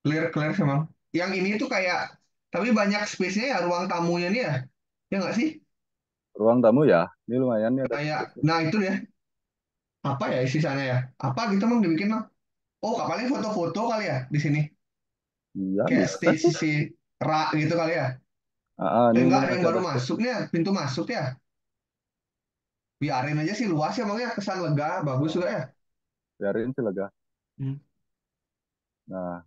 Clear, clear sih, Mang. Yang ini tuh kayak, tapi banyak space-nya ya, ruang tamunya nih ya. Ya nggak sih? Ruang tamu ya, ini lumayan nih ada Kayak, space. nah itu ya. Apa ya isi sana ya? Apa gitu, Mang, dibikin, Mang? Oh, paling foto-foto kali ya di sini. Iya Kayak bisa stage sih. si rak gitu kali ya. Ini Enggak, ada yang masih baru ada space. masuk nih, pintu masuk ya. Biarin aja sih luas ya, Mang ya. Kesan lega, bagus juga Ya, ya. biarin sih lega. Hmm. Nah,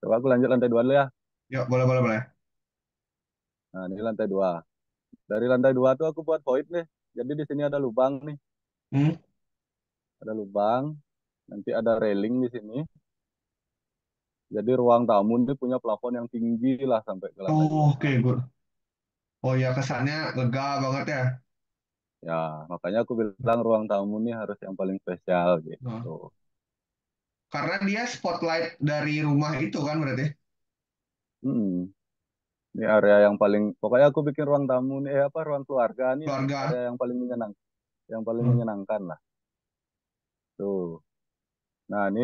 coba aku lanjut lantai 2 dulu ya. Ya, boleh, boleh, boleh. Nah, ini lantai 2. Dari lantai 2 tuh aku buat void nih. Jadi di sini ada lubang nih, Hmm. ada lubang. Nanti ada railing di sini. Jadi ruang tamu ini punya plafon yang tinggi lah sampai ke lantai Oh, 2. oke, good. Oh ya, kesannya lega banget ya. Ya, makanya aku bilang ruang tamu ini harus yang paling spesial Nah, gitu. karena dia spotlight dari rumah itu kan berarti. Hmm, ini area yang paling, pokoknya aku bikin ruang tamu nih, apa ruang keluarga nih area Keluarga. yang paling Hmm. menyenangkan lah. Tuh. Nah, ini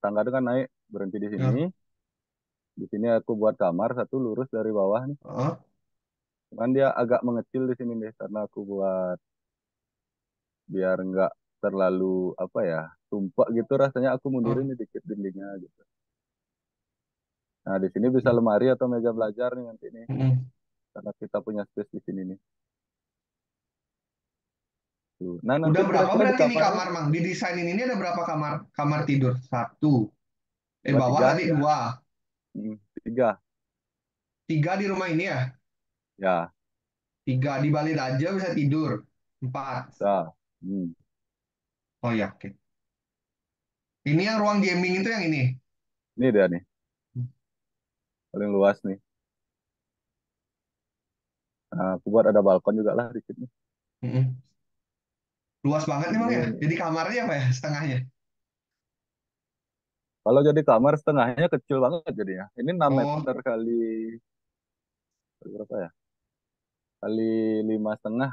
tangga itu kan naik berhenti di sini. Ya. Di sini aku buat kamar satu lurus dari bawah nih. Heeh. Cuman dia agak mengecil di sini deh karena aku buat biar nggak terlalu apa ya tumpak gitu rasanya aku Oh. mundurin nih dikit dindingnya gitu. Nah di sini bisa lemari atau meja belajar nih nanti nih Mm-mm. karena kita punya space di sini nih. Tuh. Nah nanti Udah berapa kira-kira di berarti nih kamarnya kamar, Mang? Di desain ini ada berapa kamar kamar tidur? Satu. dua Bawah tiga tadi dua. tiga Tiga di rumah ini ya? ya Tiga di Bali aja bisa tidur. Empat. bisa. Hmm. Oh ya, oke. Ini yang ruang gaming itu yang ini. Ini dia nih paling luas nih. Nah, aku buat ada balkon juga lah di sini. Mm-mm. Luas banget nih, Bang ya. Ini Jadi kamarnya apa ya? Setengahnya. kalau jadi kamar setengahnya kecil banget jadinya. Ini 6 Oh, meter kali berapa ya? Kali 5,5.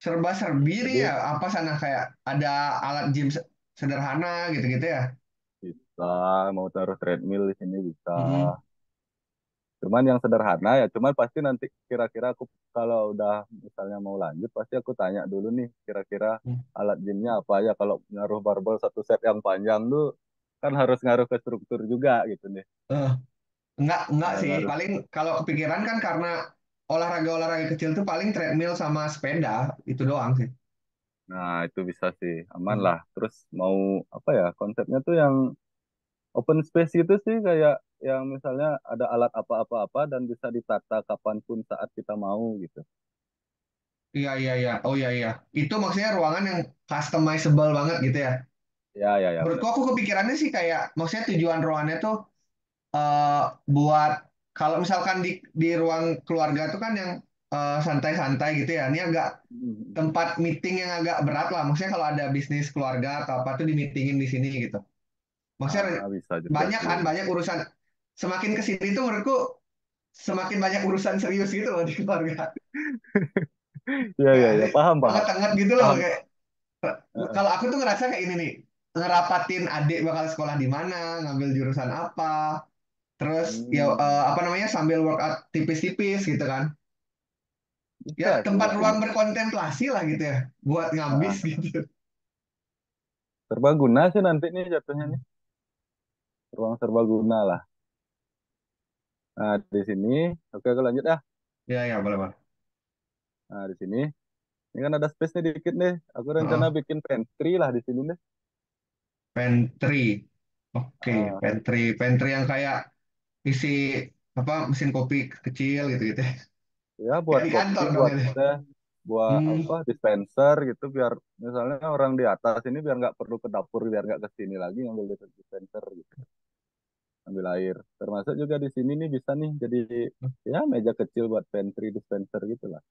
serba-serbi nih ya. Jadi Apa sana kayak ada alat gym sederhana gitu-gitu ya? bisa mau taruh treadmill di sini bisa. Mm-mm. Cuman yang sederhana ya, cuman pasti nanti kira-kira aku kalau udah misalnya mau lanjut pasti aku tanya dulu nih kira-kira alat gymnya apa ya kalau ngaruh barbel satu set yang panjang tuh kan harus ngaruh ke struktur juga gitu nih. Eh, enggak Nah, sih. ngaruh. Paling kalau kepikiran kan karena olahraga-olahraga kecil tuh paling treadmill sama sepeda. Itu doang sih. Nah, itu bisa sih, aman Hmm. lah. Terus mau apa ya? Konsepnya tuh yang open space gitu sih kayak yang misalnya ada alat apa-apa-apa dan bisa ditata kapanpun saat kita mau gitu. Iya, iya, iya. Oh, iya, iya. Itu maksudnya ruangan yang customizable banget gitu ya. Ya, ya, ya Menurutku benar. aku kepikirannya sih kayak, maksudnya tujuan ruangannya tuh eh, buat, kalau misalkan di ruang keluarga tuh kan yang santai-santai gitu ya. Ini agak tempat meeting yang agak berat lah. Maksudnya kalau ada bisnis keluarga atau apa tuh di meetingin di sini gitu. Maksudnya Ah, bisa juga banyak sih. kan, banyak urusan. Semakin ke sini tuh menurutku semakin banyak urusan serius gitu loh di keluarga. Iya, Kayak iya, ya, paham, paham. anget-anget gitu loh Paham. kayak. Heeh. Kalau aku tuh ngerasa kayak ini nih, ngerapatin adik bakal sekolah di mana, ngambil jurusan apa, terus ya Hmm, apa namanya sambil workout tipis-tipis gitu kan. Ya bisa sih tempat di sini. ruang berkontemplasi lah gitu ya, buat ngabis Heeh. gitu. Serbaguna sih nanti nih jatuhnya nih. Ruang serbaguna lah. Nah, di sini, oke aku lanjut ya. Ya ya boleh boleh. Nah, di sini, ini kan ada space nih dikit nih. Aku rencana Heeh. bikin pantry lah di sini nih. Pantry, oke Ah, pantry yang kayak isi apa mesin kopi kecil gitu gitu. ya Kayak buat di kopi, kantor dong buat itu. teh, buat Hmm, apa dispenser gitu biar misalnya orang di atas ini biar nggak perlu ke dapur biar nggak ke sini lagi ngambil di dispenser gitu, ambil air. Termasuk juga di sini nih bisa nih jadi ya meja kecil buat pantry dispenser gitu lah.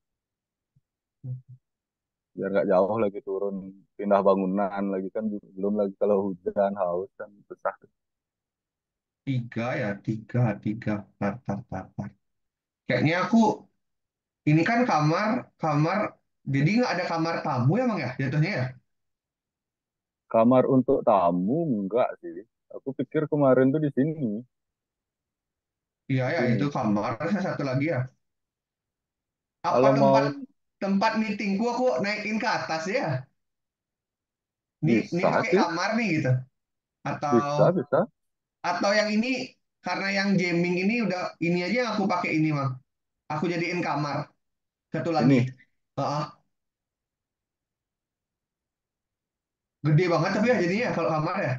Biar nggak jauh lagi turun pindah bangunan lagi kan belum lagi kalau hujan haus kan susah. tiga ya tiga tiga tar, tar, tar, tar. Kayaknya aku ini kan kamar kamar jadi nggak ada kamar tamu ya Bang ya jatuhnya ya. Kamar untuk tamu enggak sih. Aku pikir kemarin tuh Iya di ya itu sini. kamar. Terus satu lagi ya. Apa Kalau tempat mau tempat meetingku aku naikin ke atas ya? Ini bisa pakai sih, kamar nih gitu. Atau bisa bisa. atau yang ini karena yang gaming ini udah ini aja yang aku pakai ini Bang. Aku jadiin kamar. Satu lagi. Ini Heeh. Gede banget tapi ya jadinya hmm, kalau kamar ya.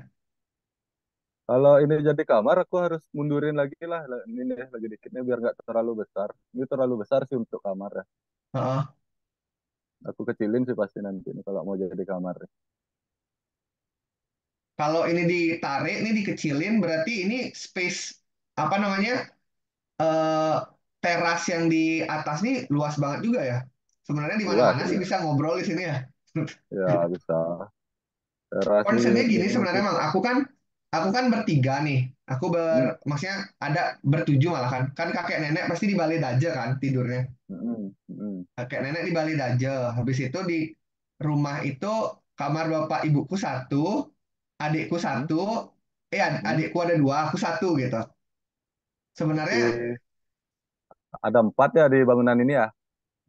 kalau ini jadi kamar aku harus mundurin lagi lah. Ini nih, lagi dikitnya biar nggak terlalu besar. Ini terlalu besar sih untuk kamar ya. Heeh. Aku kecilin sih pasti nanti ini kalau mau jadi kamar. Kalau ini ditarik, ini dikecilin, berarti ini space apa namanya eh teras yang di atas nih luas banget juga ya. Sebenarnya di Luas mana-mana sih sih. bisa ngobrol di sini ya. Ya bisa. Teras nih Konsepnya gini ini sebenarnya Bang, kita. aku kan bertiga nih. Hmm, Maksudnya ada bertujuh malah kan. Kan kakek nenek pasti di Bali Daja kan tidurnya. hmm, hmm, Kakek nenek di Bali Daja. Habis itu di rumah itu kamar bapak ibuku satu, adikku hmm. satu, Hmm. adikku ada dua, aku satu gitu. Sebenarnya Di ada 4 ya di bangunan ini ya.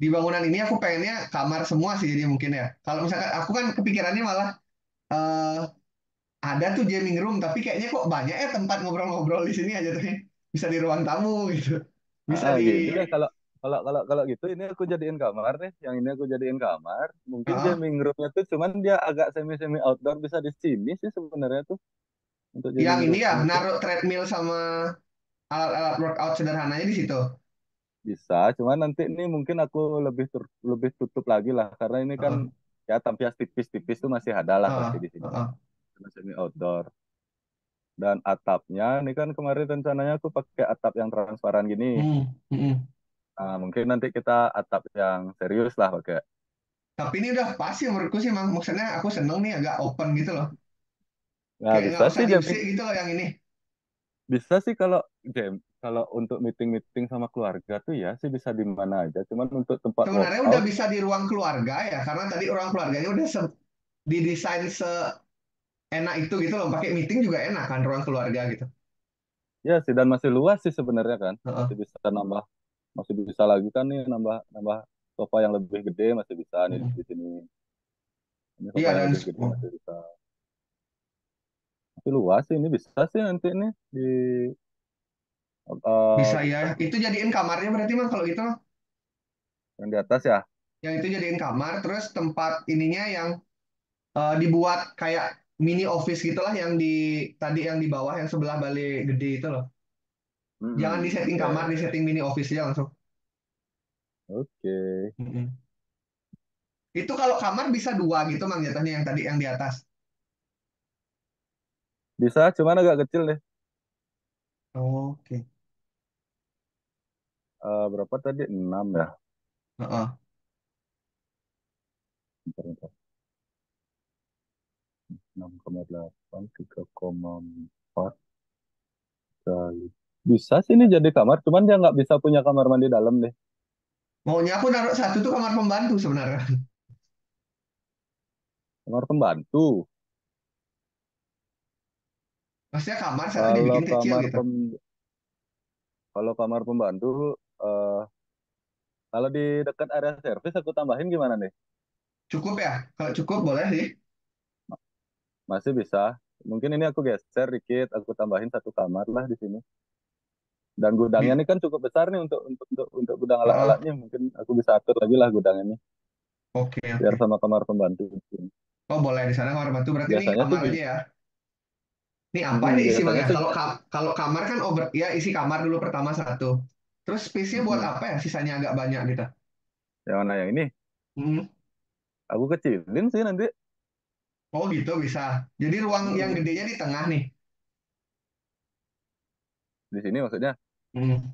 di bangunan ini aku pengennya kamar semua sih jadi mungkin ya. Kalau misalkan aku kan kepikirannya malah eh, ada tuh gaming room, tapi kayaknya kok banyak ya tempat ngobrol-ngobrol di sini aja tuh. Bisa di ruang tamu gitu. Bisa di Gini deh, kalau kalau kalau kalau gitu ini aku jadiin kamar deh. Yang ini aku jadiin kamar. Mungkin Heeh. gaming roomnya tuh cuman dia agak semi semi outdoor, bisa di sini sih sebenarnya tuh untuk Yang gaming ini ya, room itu. naruh treadmill sama alat-alat workout sederhananya di situ. Bisa, cuman nanti ini mungkin aku lebih tutup lagi lah karena ini kan Heeh. ya tampias tipis-tipis tuh masih ada lah Heeh. pasti di sini. Heeh. Karena semi outdoor. Dan atapnya ini kan kemarin rencananya aku pakai atap yang transparan gini. Hmm. Hmm. Nah, mungkin nanti kita atap yang serius lah pakai. Tapi ini udah pas sih menurutku sih, Mang. Maksudnya aku seneng nih agak open gitu loh. Nah, Kayak nggak bisa usah sih diusik jamming. gitu loh yang ini. Bisa sih kalau game, kalau untuk meeting-meeting sama keluarga tuh ya sih bisa di mana aja. Cuman untuk tempat Sebenarnya udah workout, bisa di ruang keluarga ya, karena tadi ruang keluarganya udah didesain seenak itu gitu loh. Pakai meeting juga enak kan ruang keluarga gitu. ya sih dan masih luas sih sebenarnya kan. Heeh. Masih bisa nambah, masih bisa lagi kan nih nambah nambah sofa yang lebih gede masih bisa nih di Mm. sini. Ini sofa Iya yang dan lebih gede masih bisa. Masih luas sih ini bisa sih nanti nih di bisa ya. bisa Itu jadiin kamarnya berarti Mang kalau gitu. yang di atas ya. Yang itu jadiin kamar, terus tempat ininya yang dibuat kayak mini office gitulah yang di tadi yang di bawah yang sebelah balik gede itu loh. Jangan di setting Oke, kamar, di setting mini office aja langsung. oke. Mm-mm. Itu kalau kamar bisa dua gitu Mang jatuhnya yang tadi yang di atas. Bisa, cuman agak kecil deh. Oke. Berapa tadi? 6 ya. Heeh. Bentar, bentar. 6,8, 3,4 kali. Bisa sih ini jadi kamar, cuman dia nggak bisa punya kamar mandi dalam deh. Maunya aku naruh satu tuh kamar pembantu sebenarnya. Kamar pembantu. Maksudnya kamar satu Kalau dibikin kecil kamar gitu. pem kalau kamar pembantu, eh kalau di dekat area servis aku tambahin gimana nih? Cukup ya? Kalau cukup boleh sih. Masih bisa. Mungkin ini aku geser dikit, aku tambahin satu kamar lah di sini. Dan gudangnya Bi- ini kan cukup besar nih untuk gudang Heeh. alat-alatnya. Mungkin aku bisa atur lagi lah gudang ini Oke, biar oke. sama kamar pembantu. Oh boleh di sana kamar pembantu. Berarti ini Biasanya sih, kamar aja ya. Ini apa nih isi Bang biasanya ya? sih, Kalau kamar kan over ya isi kamar dulu pertama satu. Terus space-nya buat mm-mm. apa ya? Sisanya agak banyak gitu. Yang mana yang ini? Hmm. Aku kecilin sih nanti. Oh gitu bisa. Jadi ruang yang Mm-mm. gedenya di tengah nih. Di sini maksudnya. Hmm.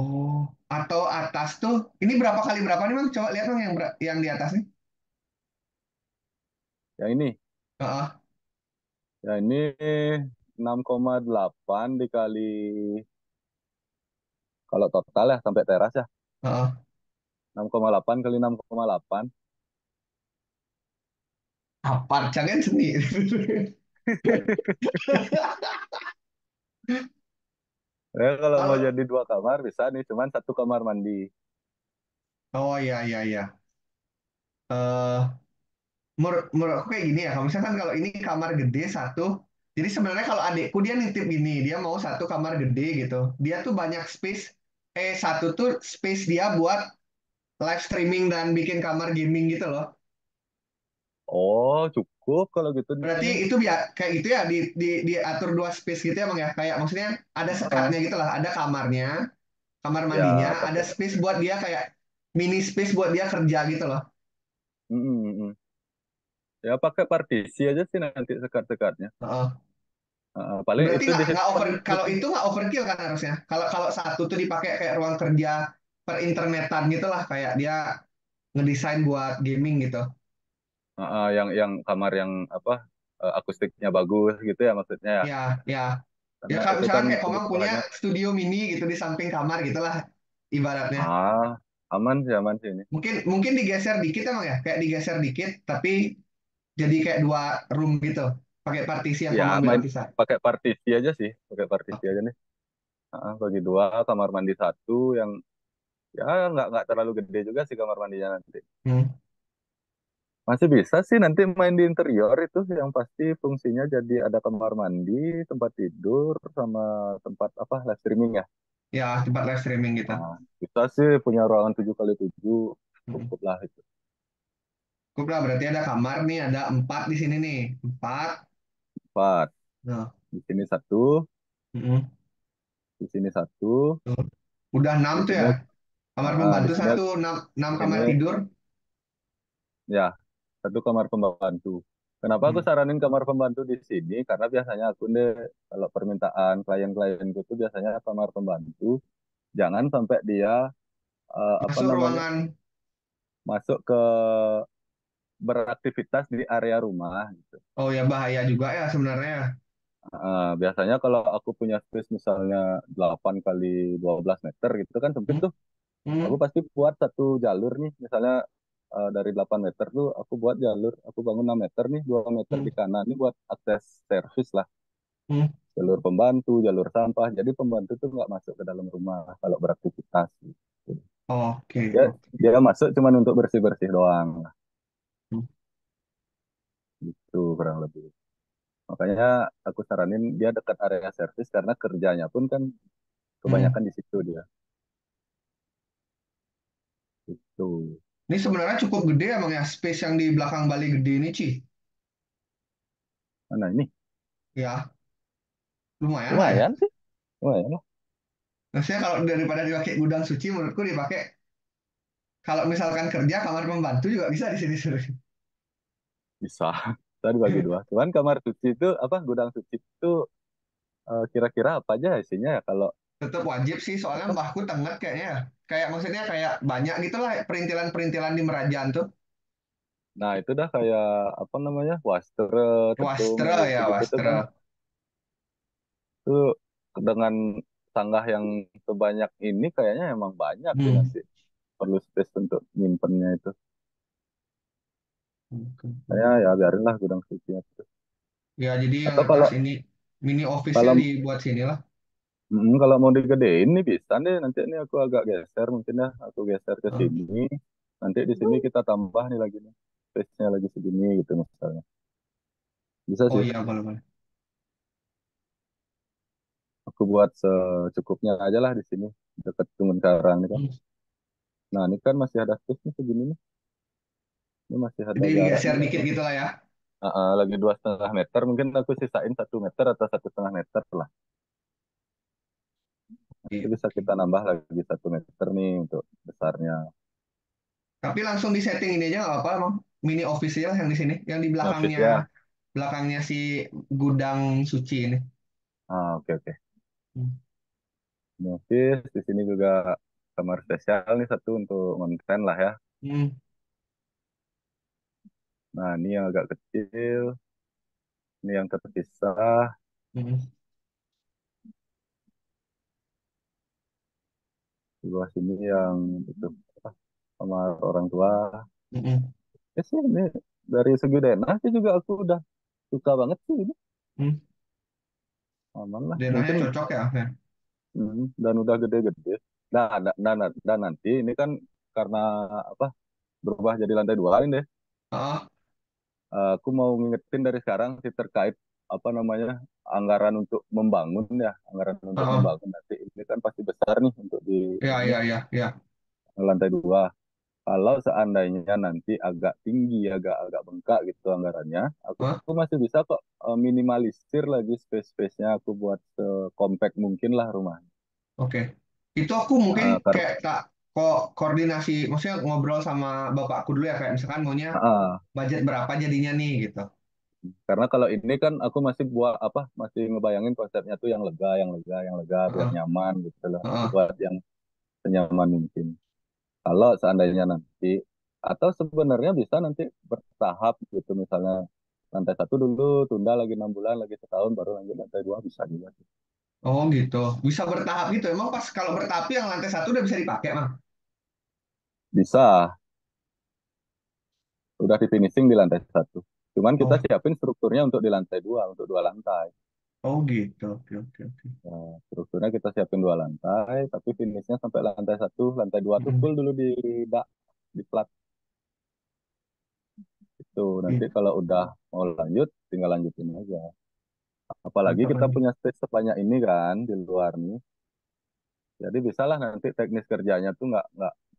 Oh, atau atas tuh. Ini berapa kali berapa nih Bang? Coba lihat Bang yang di atas nih. Yang ini. Heeh. Yang ini 6,8 dikali, kalau total ya sampai teras ya. Heeh. 6,8 kali 6,8. Apart, jangan seni. Ya kalau mau Kalau jadi 2 kamar bisa nih, cuman satu kamar mandi. oh iya iya iya. Eh menurut aku kayak gini ya. Kalau misalkan kalau ini kamar gede satu, jadi sebenarnya kalau adikku dia nitip gini, dia mau satu kamar gede gitu. Dia tuh banyak space. Satu tuh space dia buat live streaming dan bikin kamar gaming gitu loh. Oh, cukup kalau gitu di Berarti sini. itu kayak gitu ya diatur dua space gitu ya bang ya. Kayak maksudnya ada Heeh. sekatnya gitu lah. Ada kamarnya, kamar mandinya, Ya ada pakai. space buat dia kayak mini space buat dia kerja gitu loh. Mm-mm, mm-mm. Ya pakai partisi aja sih nanti sekat-sekatnya. Heeh. Paling Berarti itu di situ nggak over paling kalau butuh. itu nggak overkill kan harusnya. Kalau kalau satu tuh dipakai kayak ruang kerja perinternetan gitu lah kayak dia ngedesain buat gaming gitu. Yang kamar yang apa, akustiknya bagus gitu ya maksudnya ya. Ya, ya. Ya Karena kalau itu kan misalkan kayak Komang punya kebutuhannya. studio mini gitu di samping kamar gitulah ibaratnya. Ah, aman sih ini. Mungkin mungkin digeser dikit emang ya, kayak digeser dikit tapi jadi kayak dua room gitu. Pakai partisi yang Ya kamu bilang main bisa. pakai partisi aja sih, pakai partisi Oke. aja nih. Bagi dua, kamar mandi satu yang ya nggak terlalu gede juga sih kamar mandinya nanti. Hmm. Masih bisa sih nanti main di interior itu yang pasti fungsinya jadi ada kamar mandi, tempat tidur, sama tempat apa live streaming ya. Ya, tempat live streaming gitu. Bisa sih punya ruangan 7x7 Hmm. cukup lah itu. Cukup lah, berarti ada kamar nih, ada 4 di sini nih. 4. Empat. Nah. Di sini satu, Mm-mm. di sini satu, Tuh. Udah 6 di tuh sini ya. Kamar di pembantu sini satu, 6, di 6 sini kamar tidur. ya satu kamar pembantu. Kenapa aku Hmm. saranin kamar pembantu di sini? Karena biasanya aku deh kalau permintaan klien-klienku itu biasanya kamar pembantu jangan sampai dia apa Masuk namanya ruangan. masuk ke beraktivitas di area rumah gitu. Oh ya, bahaya juga ya sebenarnya. Biasanya kalau aku punya space misalnya 8 kali 12 meter gitu kan sempit Hmm. tuh. Aku Hmm. pasti buat satu jalur nih, misalnya dari 8 meter tuh aku buat jalur, aku bangun 6 meter nih, 2 meter Hmm. di kanan ini buat akses servis lah, Hmm. jalur pembantu, jalur sampah. Jadi pembantu tuh nggak masuk ke dalam rumah kalau beraktivitas gitu. Oke, Dia oke. dia masuk cuman untuk bersih-bersih doang Hmm. gitu kurang lebih. Makanya aku saranin dia dekat area servis karena kerjanya pun kan Hmm. kebanyakan di situ dia. Itu. Ini sebenarnya cukup gede emang ya, space yang di belakang Bali gede ini, Ci. Mana ini? Ya, lumayan lah ya. Lumayan sih, lumayan lah. Maksudnya kalau daripada dipakai gudang suci, menurutku dipakai kalau misalkan kerja kamar pembantu juga bisa di sini sebenarnya. Bisa. Tadi bagi dua. Cuman kamar suci itu apa gudang suci itu kira-kira apa aja isinya ya kalau Tetap wajib sih, soalnya apa? mbahku tenget kayaknya ya. Kayak maksudnya kayak banyak gitu lah perintilan-perintilan di Merajaan tuh. Nah itu dah kayak apa namanya wastre, ketum Wastra yang ya, gitu-gitu tuh. wastra. Itu dengan sanggah yang sebanyak ini kayaknya emang banyak sih Hmm. nanti perlu space untuk nyimpennya itu. Saya ya biarinlah gudang suci itu. Ya, jadi yang Atau atas kalau ini mini office-nya kalau dibuat sini lah. kalau mau digedein nih bisa deh nanti ini aku agak geser mungkin ya aku geser ke Oh, sini. Nanti di sini kita tambah nih lagi nih. Space-nya lagi segini gitu misalnya. Bisa oh sih. iya, boleh, boleh. Aku buat secukupnya aja lah di sini. Dekat Gunung Karang ini kan. Hmm. Nah ini kan masih ada space nih segini nih. Ini masih ada Jadi jarak digeser nih. dikit gitu lah ya. Lagi 2,5 meter. Mungkin aku sisain 1 meter atau 1,5 meter lah. Nanti Oke, bisa oke. kita nambah lagi 1 meter nih untuk besarnya. Tapi langsung di setting ini aja nggak apa-apa, emang. Mini office aja lah yang di sini, yang di Ini office belakangnya ya. belakangnya si gudang suci ini. Oke oke. Hmm. Ini office. Di sini juga kamar spesial nih satu untuk konten lah ya. Hmm. Nah ini yang agak kecil. Ini yang terpisah. Hmm. Di bawah sini yang itu apa, kamar orang tua. Hmm. Ya sih ini dari segi denah sih juga aku udah suka banget sih ini. Hmm. Aman lah. Denahnya Mungkin cocok ya. Ya. dan udah gede-gede. Dan nanti ini kan karena apa berubah jadi lantai dua ini deh. Ah, Aku mau ngingetin dari sekarang sih terkait apa namanya anggaran untuk membangun ya, anggaran untuk ah. membangun nanti ini kan pasti besar nih untuk di Ya, ini ya, ya, ya. lantai dua. Kalau seandainya nanti agak tinggi, agak bengkak gitu anggarannya, Ah, aku masih bisa kok minimalisir lagi space-space-nya aku buat compact mungkin lah rumah. oke. Itu aku mungkin Karena kayak tak kok koordinasi, maksudnya ngobrol sama bapakku dulu ya, kayak misalkan maunya budget berapa jadinya nih gitu. karena kalau ini kan aku masih buat apa, masih ngebayangin konsepnya tuh yang lega, yang lega, yang lega biar Ah, nyaman gitu loh. Aku ah, buat yang senyaman mungkin. Kalau seandainya nanti, atau sebenarnya bisa nanti bertahap gitu, misalnya lantai satu dulu, tunda lagi 6 bulan, lagi setahun, baru lanjut lantai dua bisa juga. oh gitu. Bisa bertahap gitu. Emang pas kalau bertahap yang lantai satu udah bisa dipakai, Bang? Bisa, udah di finishing di lantai satu. Cuman kita Oh, siapin strukturnya untuk di lantai dua, untuk dua lantai. oh gitu. Oke, oke, oke. Nah, strukturnya kita siapin dua lantai, tapi finishnya sampai lantai satu, lantai dua tuh Mm-mm. full dulu di dak, di plat itu. Nanti Gitu. kalau udah mau lanjut, tinggal lanjutin aja. Apalagi Mantap kita lagi. punya space sebanyak ini kan di luar nih. Jadi bisalah nanti teknis kerjanya tuh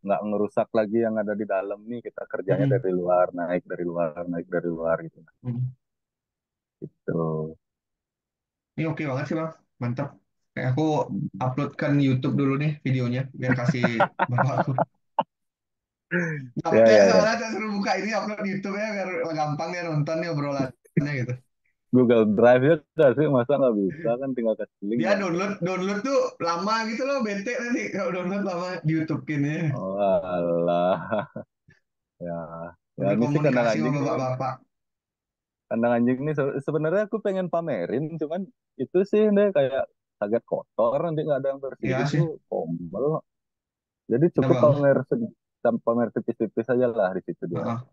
nggak ngerusak lagi yang ada di dalam nih. Kita kerjanya Mm-mm. dari luar, naik dari luar, naik dari luar gitu. Mm. Gitu. Ini oke banget sih bang, mantap. Kayak aku Hmm. uploadkan YouTube dulu nih videonya, biar kasih bapakku. Ya, Capek ya, ya. soalnya saya suruh buka ini upload YouTube ya, biar gampang ya nonton nih obrolannya gitu. Google Drive ya udah sih, masa nggak bisa kan tinggal kasih link Dia gampang. download download tuh lama gitu loh, bete nanti kalau download lama di YouTube ini. Oh alah, ya, ya Udah ini sih kandang komunikasi sama anjing nih. bapak-bapak. Kandang anjing nih sebenarnya aku pengen pamerin, cuman itu sih deh kayak kaget kotor nanti nggak ada yang Iya bersihin sih, tuh kombel. Jadi ya cukup bagus. pamer tipis-tipis aja lah di situ dia. Heeh.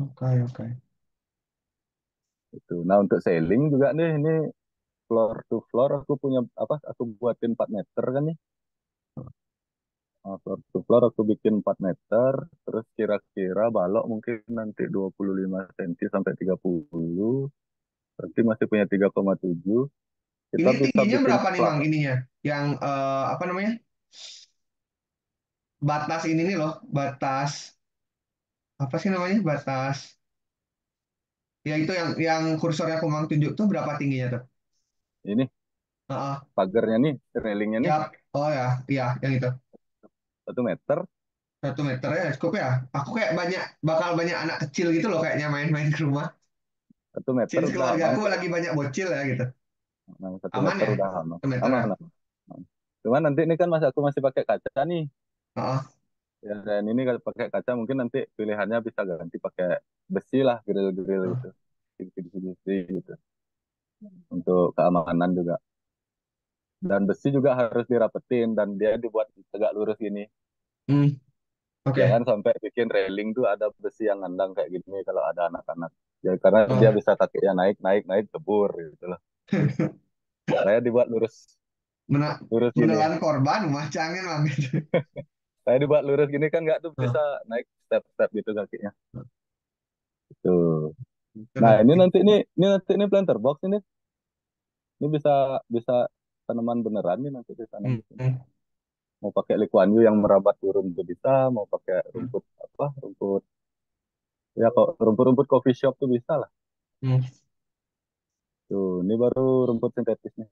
Oke, oke. Itu. Nah untuk selling juga nih ini floor to floor aku punya apa? Aku buatin 4 meter kan nih. Nah, floor to floor aku bikin 4 meter, terus kira-kira balok mungkin nanti 25 cm sampai 30. Berarti masih punya 3,7. Kita Ini bisa tingginya bikin berapa nih plak. bang ininya? Yang apa namanya? Batas ini nih loh, batas apa sih namanya? Batas. Ya itu yang kursornya Komang tunjuk tuh berapa tingginya tuh? Ini Heeh. pagarnya nih, railingnya nih Ya, oh ya, iya yang itu. 1 meter. 1 meter ya cukup ya. Aku kayak bakal banyak anak kecil gitu loh kayaknya main-main ke rumah. 1 meter Since udah keluarga aman aku sih. lagi banyak bocil ya gitu. Nah, satu Aman meter ya? udah aman. 1 meter ya? Aman, aman. Cuman nanti ini kan aku masih pakai kaca nih. Heeh. Ya, dan ini kalau pakai kaca mungkin nanti pilihannya bisa ganti pakai besi lah, grill-grill Heeh. gitu. Besi gitu. Untuk keamanan juga. Dan besi juga harus dirapetin dan dia dibuat tegak lurus gini. Hmm, Jangan oke. sampai bikin railing tuh ada besi yang ngandang kayak gini kalau ada anak-anak. Ya karena dia Oh. bisa kakinya naik, naik, naik, kebur gitu loh. Saya dibuat lurus, Mena- lurus gini. Menelan korban, macangin bang. Saya dibuat lurus gini kan nggak tuh Heeh. bisa naik step-step gitu kakinya. Tuh. Itu Nah nanti. ini nanti ini planter box ini bisa bisa tanaman beneran nih nanti ditanam Hmm, di sini. hmm, Mau pakai Likuan Yu yang merambat turun juga bisa, mau pakai hmm, rumput apa, rumput ya kok rumput-rumput coffee shop tuh bisa lah. hmm. Tuh, ini baru rumput sintetisnya.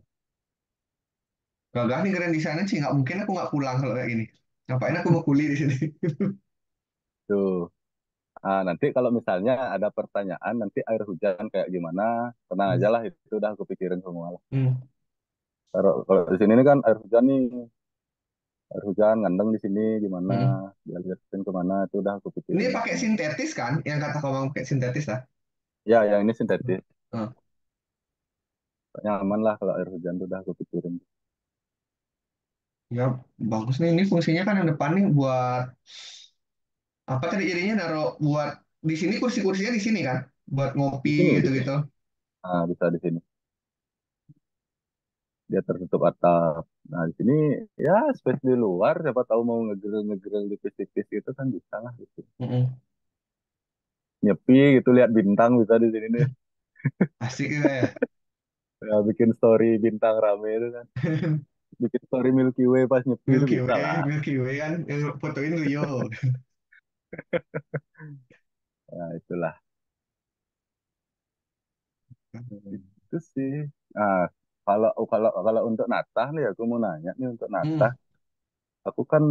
Gagah nih keren di sana sih. Nggak mungkin aku nggak pulang kalau kayak gini. Ngapain aku mau kuli di sini? Tuh. Ah, nanti kalau misalnya ada pertanyaan nanti air hujan kayak gimana, tenang aja Hmm, lah itu udah aku pikirin semua lah. hmm, Kalau di sini nih kan air hujan ngandeng di sini gimana, hmm. dia liatin kemana itu udah aku Ini pikirin pakai semua. sintetis kan? Yang kata kamu pakai sintetis lah. Ya, yang ini sintetis. Heeh. Pokoknya aman lah kalau air hujan tuh udah aku pikirin. Ya bagus nih. Ini fungsinya kan yang depan nih buat apa tadi jadinya naruh buat di sini kursi-kursinya di sini kan? Buat ngopi Di sini, di sini. gitu-gitu. Nah, bisa di sini. Dia tertutup atap. Nah, di sini ya space di luar, siapa tahu mau ngegrill tipis-tipis gitu kan bisa lah gitu. Mm-mm. Nyepi gitu lihat bintang bisa di sini nih. Asik juga ya. Ya, bikin story bintang rame itu kan. Bikin story Milky Way pas nyepi itu Milky bisa Way, lah. Milky Way kan yang fotoin Leo. Nah, itulah. Itu sih. Nah, kalau kalau kalau untuk Natah nih aku mau nanya nih untuk Natah. Hmm, Aku kan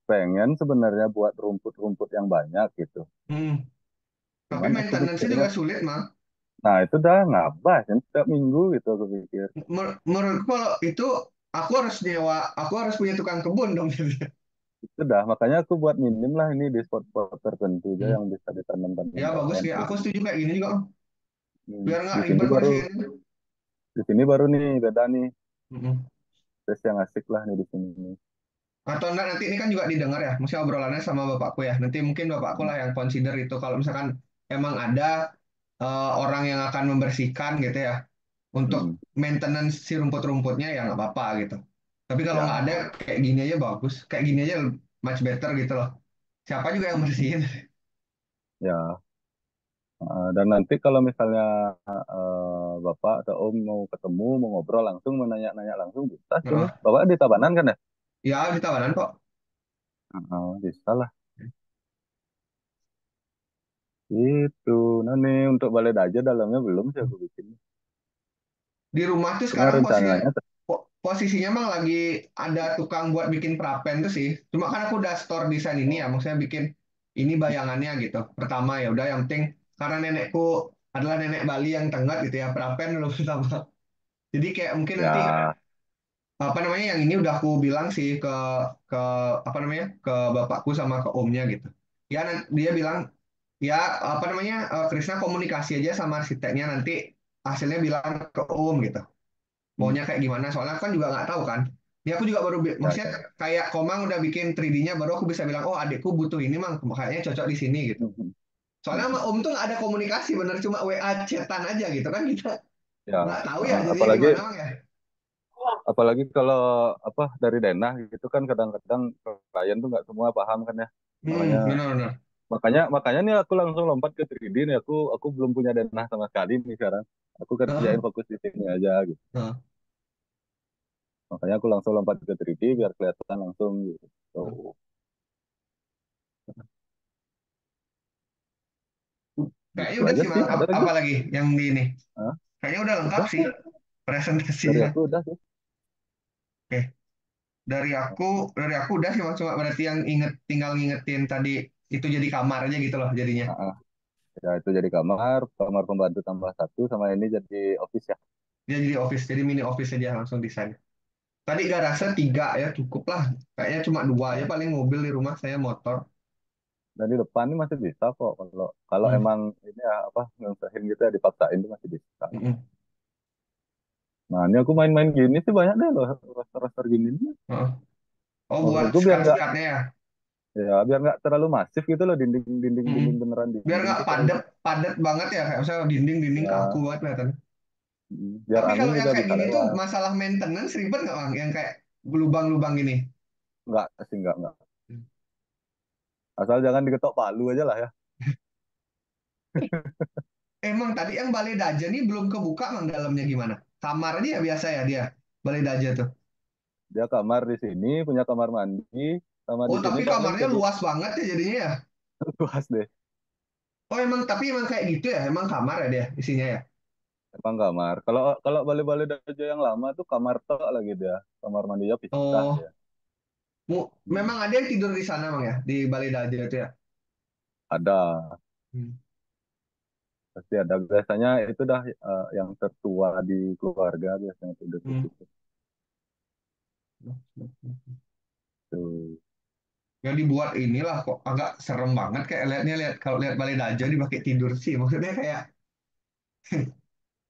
pengen sebenarnya buat rumput-rumput yang banyak gitu. hmm. Tapi Cuman aku maintenance-nya pikirnya, juga sulit, Mang. nah itu dah ngabah kan setiap minggu gitu aku pikir. Menurutku kalau itu aku harus punya tukang kebun dong. Itu dah, makanya aku buat minim lah ini di spot-spot tertentu aja Hmm. yang bisa ditanam-tanam Ya bagus pohon ya. kayak Aku gini. setuju kayak gini juga, Om. Biar nggak Di sini ribet baru, bersihin. di sini baru nih beda nih. Mm-mm. Terus yang asik lah nih di sini. Atau nanti ini kan juga didengar ya, mesti obrolannya sama bapakku ya. Nanti mungkin bapakku lah yang consider itu kalau misalkan emang ada orang yang akan membersihkan gitu ya untuk Mm-mm. maintenance si rumput-rumputnya ya nggak apa-apa gitu. Tapi kalau nggak ada Ya, kayak gini aja bagus, kayak gini aja much better gitu loh. Siapa juga yang mm-mm. bersihin? Ya. Dan nanti kalau misalnya Bapak atau Om mau ketemu, mau ngobrol langsung, mau nanya-nanya langsung bisa sini. Nah, Bapak di Tabanan kan ya? ya di Tabanan kok. Bisa lah. Itu. Nah nih untuk balai daja dalamnya belum sih aku bikin. Di rumah tuh Cuma sekarang rencananya posisinya emang lagi ada tukang buat bikin prapen tuh sih. Cuma kan aku udah store desain ini ya, maksudnya bikin ini bayangannya gitu. Pertama ya udah yang penting karena nenekku adalah nenek Bali yang tenggat gitu ya, prapen dulu pertama. Jadi kayak mungkin nanti ya. apa namanya yang ini udah aku bilang sih ke apa namanya ke bapakku sama ke omnya gitu. Ya dia bilang ya apa namanya Krisna komunikasi aja sama arsiteknya nanti hasilnya bilang ke om gitu. Hmm, Maunya kayak gimana soalnya aku kan juga nggak tahu kan ya aku juga baru ya, maksudnya ya. kayak Komang udah bikin 3D-nya baru aku bisa bilang oh adikku butuh ini mang kayaknya cocok di sini gitu Hmm, hmm, soalnya hmm, sama hmm. om tuh nggak ada komunikasi bener cuma WA chatan aja gitu kan kita Ya, nggak tahu ya jadinya apalagi gimana mang ya. apalagi kalau apa dari denah gitu kan kadang-kadang klien tuh nggak semua paham kan ya. Makanya Benar-benar. makanya makanya nih aku langsung lompat ke 3D nih. Aku belum punya denah sama sekali nih sekarang. Aku kerjain Nah, fokus di sini aja gitu. nah, Makanya aku langsung lompat ke 3D biar kelihatan langsung gitu. nah. Kayaknya Gitu udah aja sih sih. mang Ada lagi? apa lagi yang di ini Hah? kayaknya udah lengkap Udah sih sih. Dari presentasinya. aku udah sih. Oke dari aku udah sih Mas. Cuma berarti yang tinggal ngingetin tadi itu jadi kamar aja gitu loh jadinya. Ah, ah. Ya itu jadi kamar, kamar pembantu tambah satu sama ini jadi office ya. Dia jadi office, jadi mini office aja langsung desain. Tadi garasi 3 ya cukup lah. Kayaknya cuma 2 aja Nah, paling mobil di rumah saya motor. dan di depan ini masih bisa kok kalau kalau Hmm. emang ini ya apa ngesahin gitu ya dipaksain itu masih bisa. Mm-mm. Nah ini aku main-main gini sih banyak deh loh roster-roster gini nih. Heeh. Oh buat Maksudku sekat-sekatnya ya. biar nggak terlalu masif gitu loh dinding-dinding Mm-mm. dinding beneran Biar dinding nggak tuh kalau padat padat banget ya kayak misalnya dinding-dinding kaku ya banget kelihatan. biar Tapi angin kalau yang juga kayak bisa gini tuh lewat. masalah maintenance ribet nggak bang? Yang kayak lubang-lubang gini. Nggak sih nggak. Asal jangan diketok palu aja lah ya. Emang tadi yang balai daja nih belum kebuka mang dalamnya gimana? Kamar aja ya biasa ya dia balai daja tuh. Dia kamar di sini punya kamar mandi sama di Oh sini tapi paling kamarnya jadi luas banget ya jadinya ya. luas deh. Oh emang tapi emang kayak gitu ya, emang kamar ya dia isinya ya. Emang kamar. Kalau kalau balik-balik aja yang lama tuh kamar tok lagi dia. Kamar mandinya pisah Oh, dia. memang Hmm. ada yang tidur di sana bang ya di Balai Daja itu ya. Ada, Hmm. pasti ada. Biasanya itu dah yang tertua di keluarga biasanya tidur di Hmm. situ. Tuh. Yang dibuat inilah kok agak serem banget kayak lihat kalau lihat Balai Daja dipakai tidur sih maksudnya kayak.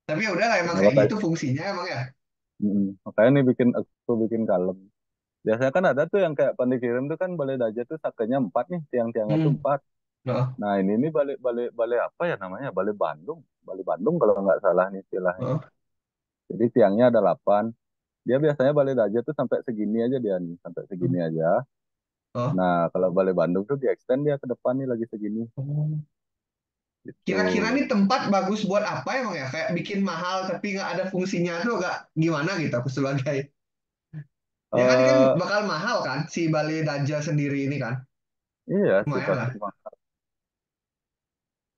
Tapi ya udahlah emang Nah, kayak gitu fungsinya emang ya. makanya nih aku bikin kalem. Biasanya kan ada tuh yang kayak pandai kirim tuh kan balai daja tuh sakenya empat nih, tiang-tiangnya tuh Hmm. empat. Nah, Nah ini balik balik balik apa ya namanya? Balik Bandung. Balik Bandung kalau nggak salah nih istilahnya. nah, Jadi tiangnya ada 8. Dia biasanya balik daja tuh sampai segini aja dia nih, sampai segini aja. nah. Nah, kalau Balai Bandung tuh di extend dia ke depan nih lagi segini. Oh. Gitu. Kira-kira nih tempat bagus buat apa emang ya? Kayak bikin mahal tapi nggak ada fungsinya tuh agak gimana gitu aku sebagai. Ya kan ini kan eh bakal mahal kan si Balai Daja sendiri ini kan. iya sih Lumayan pasti lah. Bang.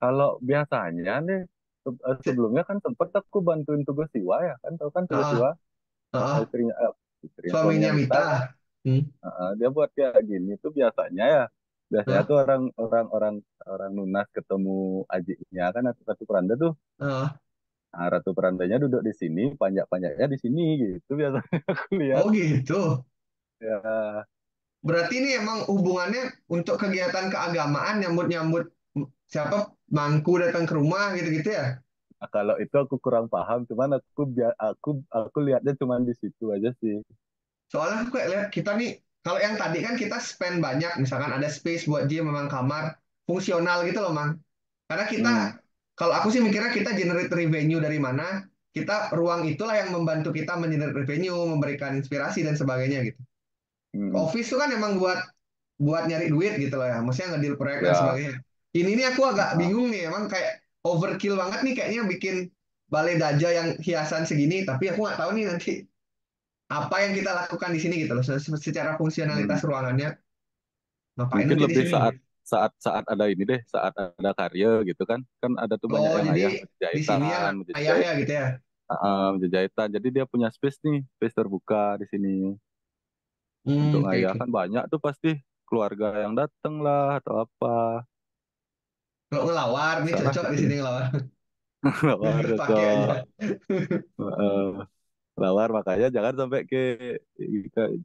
Kalau biasanya nih sebelumnya kan sempet aku bantuin tugas siwa ya kan tahu kan tugas siwa Ah, ah, istrinya suaminya suaminya Mita Mita. kan. Hmm. Dia buat kayak gini tuh biasanya Ah, tuh orang orang Nunas ketemu ajinya kan Ratu Peranda tuh. ah. Nah, Ratu Perandanya duduk di sini, panjat-panjatnya di sini gitu biasanya aku lihat. Oh gitu. Ya, Berarti ini emang hubungannya untuk kegiatan keagamaan nyambut-nyambut siapa mangku datang ke rumah gitu-gitu ya. nah, kalau itu aku kurang paham, cuman aku lihatnya cuman di situ aja sih. Soalnya aku kayak lihat kita nih kalau yang tadi kan kita spend banyak misalkan ada space buat gym memang kamar fungsional gitu loh Mang. Karena kita, Hmm. kalau aku sih mikirnya kita generate revenue dari mana, kita ruang itulah yang membantu kita mengenerate revenue, memberikan inspirasi dan sebagainya gitu. Hmm. Office itu kan emang buat buat nyari duit gitu loh ya, maksudnya ngedeal proyek dan Ya. sebagainya. Ini nih aku agak Ah. bingung nih, emang kayak overkill banget nih kayaknya bikin balai daja yang hiasan segini, tapi aku nggak tahu nih nanti apa yang kita lakukan di sini gitu loh, secara fungsionalitas Hmm. ruangannya, ngapain Mungkin nanti di lebih sini. saat saat saat ada ini deh, saat ada karya gitu kan. Kan ada tuh banyak Oh, yang jadi ayah di sini yang jahitan, ayah menjahit, ya gitu ya. menjahitan. Jadi dia punya space nih, space terbuka di sini untuk Oke, ngayah oke. kan banyak tuh pasti keluarga yang dateng lah atau apa. Kalau ngelawar nih Bisa lah cocok di di sini. sini ngelawar. Lawar Pakai aja. cocok. Lawar makanya jangan sampai ke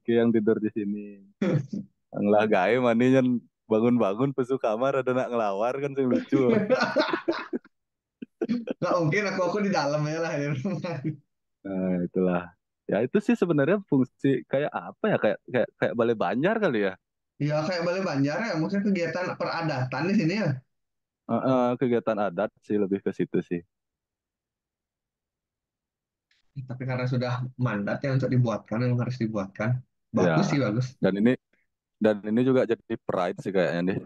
yang tidur di sini. Ngelah gawe maninya bangun-bangun pesu kamar ada nak ngelawar kan sing lucu. Nggak mungkin aku di dalam aja lah di rumah. Nah, itulah. Ya itu sih sebenarnya fungsi kayak apa ya kayak kayak kayak balai banjar kali ya. Ya kayak Balai Banjar ya, maksudnya kegiatan peradatan di sini ya. Kegiatan adat sih lebih ke situ sih. Tapi karena sudah mandat ya untuk dibuatkan, yang harus dibuatkan. Ya. Bagus sih, bagus. Dan ini dan ini juga jadi pride sih kayaknya nih.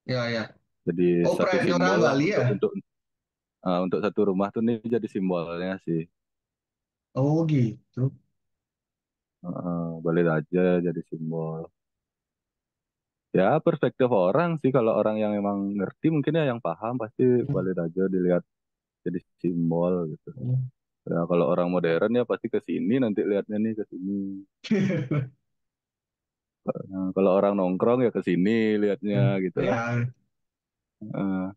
Ya, ya. Jadi Oh, satu pride-nya orang simbol lah Bali untuk ya? untuk satu rumah tuh nih jadi simbolnya sih. Oh, gitu. Balik aja jadi simbol. Ya perspektif orang sih kalau orang yang emang ngerti mungkin ya yang paham pasti balik aja dilihat jadi simbol gitu. Ya kalau orang modern ya pasti ke sini nanti lihatnya nih ke sini. Nah, kalau orang nongkrong ya ke sini lihatnya gitulah. Ya, Eh,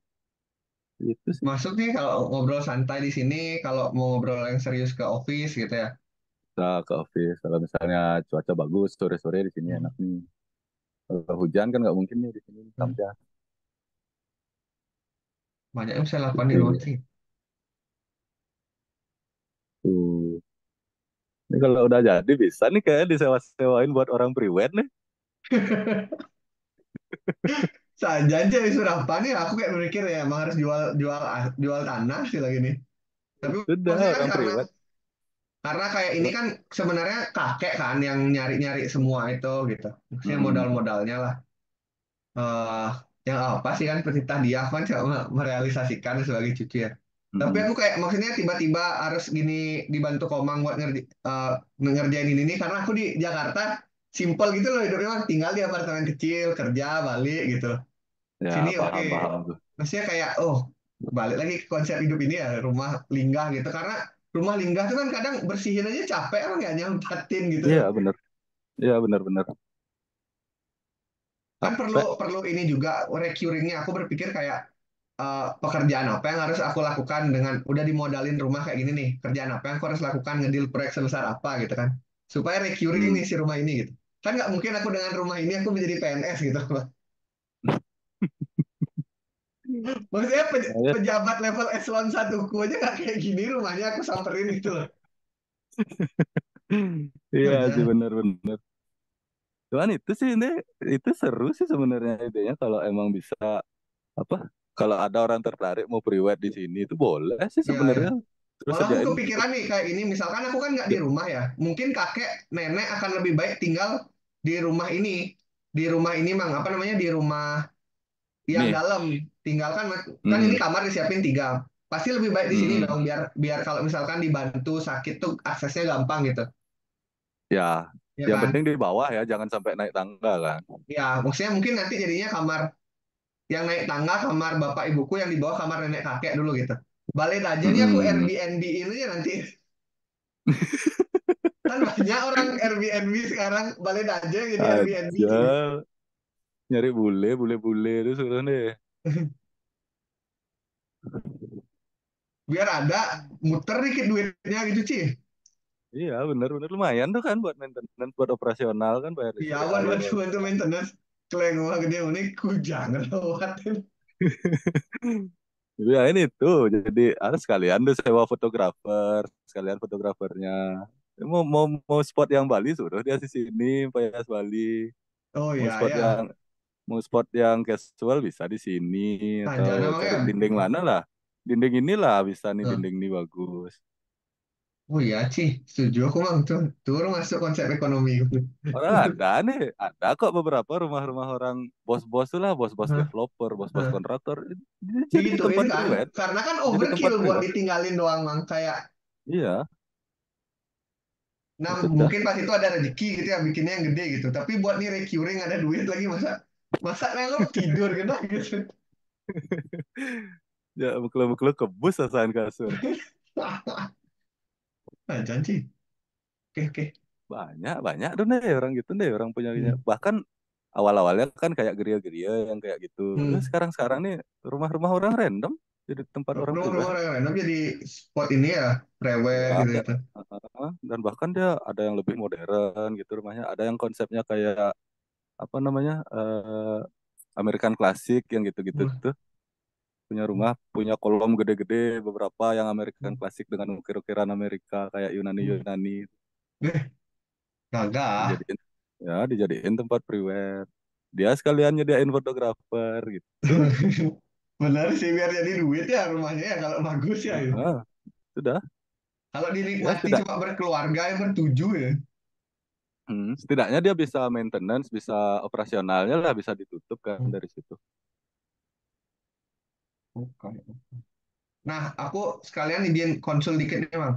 itu sih. masuk nih kalau ngobrol santai di sini, kalau mau ngobrol yang serius ke office gitu ya. Kita ke office kalau misalnya cuaca bagus sore-sore di sini Hmm. enak nih. Kalau hujan kan nggak mungkin nih di sini Hmm. sampai Banyak yang bisa lakukan di rumah itu. sih. Tuh. Ini kalau udah jadi bisa nih kayak disewa-sewain buat orang priwet nih. Saja aja isu apa nih, aku kayak berpikir ya emang harus jual jual jual tanah sih lagi nih. Tapi Sudah maksudnya kan orang priwet. karena kayak ini kan sebenarnya kakek kan yang nyari-nyari semua itu gitu. Maksudnya Mm-mm. modal-modalnya lah. eh yang apa sih kan perintah dia kan cuma merealisasikan sebagai cucu ya. Tapi Mm-mm. aku kayak maksudnya tiba-tiba harus gini dibantu Komang buat ngerjain ini nih karena aku di Jakarta simpel gitu loh hidupnya Bang. Tinggal di apartemen kecil kerja balik gitu loh. Sini Ya oke. paham-paham tuh. Maksudnya kayak oh balik lagi ke konsep hidup ini ya rumah linggah gitu karena rumah linggah tuh kan kadang bersihin aja capek emang ya nyampatin gitu Iya bener. Iya bener-bener. kan perlu Capek. perlu ini juga recurringnya aku berpikir kayak pekerjaan apa yang harus aku lakukan dengan udah dimodalin rumah kayak gini nih kerjaan apa yang aku harus lakukan ngedil proyek sebesar apa gitu kan supaya recurring Hmm. nih si rumah ini gitu kan nggak mungkin aku dengan rumah ini aku menjadi PNS gitu maksudnya Ya, pejabat level eselon 1 ku aja nggak kayak gini rumahnya aku samperin gitu loh iya sih aja bener-bener. Cuman itu sih ini itu seru sih sebenarnya idenya kalau emang bisa apa? Kalau ada orang tertarik mau priwet di sini itu boleh sih ya ya sebenarnya. Terus malah aku sediain kepikiran nih kayak ini misalkan aku kan nggak di rumah ya mungkin kakek nenek akan lebih baik tinggal di rumah ini mang apa namanya di rumah yang nih. dalam tinggalkan kan ini Hmm. kamar disiapin tiga pasti lebih baik di sini Hmm. dong biar biar kalau misalkan dibantu sakit tuh aksesnya gampang gitu Ya, ya yang kan penting di bawah ya, jangan sampai naik tangga kan. ya maksudnya mungkin nanti jadinya kamar yang naik tangga kamar bapak ibuku yang di bawah kamar nenek kakek dulu gitu balik aja nih aku Hmm. Airbnb ini ya nanti kan banyak orang Airbnb sekarang balik aja yang jadi Airbnb Aja nyari bule itu suruh deh. biar ada muter dikit duitnya gitu Ci Iya bener-bener lumayan tuh kan buat maintenance buat operasional kan bayar ya listrik buat air. bantu bantu maintenance kalau rumah gede ini ku jangan lewatin Ya ini tuh jadi harus sekalian tuh sewa fotografer, sekalian fotografernya. Mau spot yang Bali suruh dia di sini, Payas Bali. oh Mau iya spot yang ya mau spot yang casual bisa di sini Nah, atau jangan cari namanya. dinding mana lah. Dinding inilah bisa nih Nah, dinding ini bagus. oh iya sih, setuju aku bang tuh. Turun masuk konsep ekonomi. Orang ada nih, ada kok beberapa rumah-rumah orang bos-bos tuh lah, bos-bos Nah, developer, bos-bos nah. kontraktor. Ini jadi Digituin tempat kan, priwet, karena kan jadi tempat overkill buat priwet. ditinggalin doang bang. Kayak, Iya, nah ya sudah. mungkin pas itu ada rezeki gitu ya bikinnya yang gede gitu. Tapi buat nih recurring ada duit lagi masa masa lo tidur gitu gitu. Ya, bekelo-bekelo kebus asain kasur. Nah, janji. Oke oke. Banyak, banyak tuh deh orang gitu deh, orang punya. Hmm. Bahkan awal-awalnya kan kayak geria-geria yang kayak gitu. Terus Hmm. sekarang-sekarang nih rumah-rumah orang random jadi tempat orang Rumah-rumah priwet. orang random jadi spot ini ya, Ya, prewed gitu ada. gitu. Dan bahkan dia ada yang lebih modern gitu rumahnya. Ada yang konsepnya kayak apa namanya American klasik yang gitu-gitu Hmm. tuh. Punya rumah, punya kolom gede-gede, beberapa yang American klasik dengan ukir-ukiran Amerika kayak Hmm. Yunani-Yunani Eh, gagah. dijadiin dijadiin tempat priwet. Dia sekalian nyediain fotografer gitu. Benar sih biar jadi duit ya rumahnya ya kalau bagus ya. Ah, sudah, Kalau ya dinikmati sudah. cuma berkeluarga yang bertujuh ya. Setidaknya dia bisa maintenance, bisa operasionalnya lah bisa ditutup kan Hmm. dari situ. Oke. Nah, aku sekalian izin konsul dikit nih, Bang.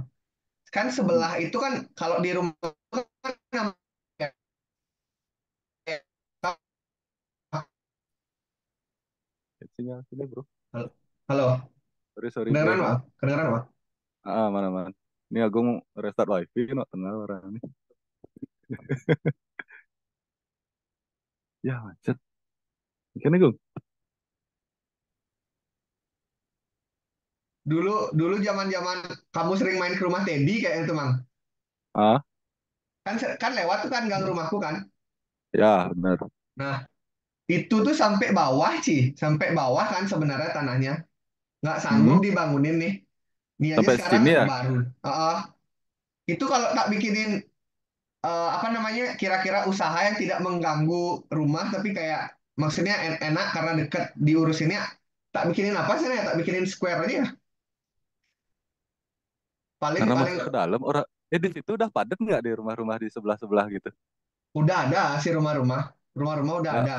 Kan Hmm. sebelah itu kan kalau di rumah kan Sinyal sini bro. halo, Sorry sorry bro. kedengeran Ha? Bang? Kedengeran Bang? Mana mana. Ini aku mau restart wifi no tengah orang ini. Ya macet. Gimana gue? Dulu dulu zaman-zaman kamu sering main ke rumah Teddy kayak itu, Bang. Ah, Kan kan lewat tuh kan gang rumahku kan. ya benar. Nah, itu tuh sampai bawah sih, sampai bawah kan sebenarnya tanahnya. Nggak sanggup Hmm. dibangunin nih. Ini aja Sampai sekarang sini ya. baru. Itu kalau tak bikinin apa namanya kira-kira usaha yang tidak mengganggu rumah tapi kayak maksudnya enak karena deket diurusinnya tak bikinin apa sih ya tak bikinin square aja ya. paling Karena paling masuk ke dalam orang. Di situ udah padat nggak di rumah-rumah di sebelah-sebelah gitu? udah ada sih rumah-rumah udah Ya, ada.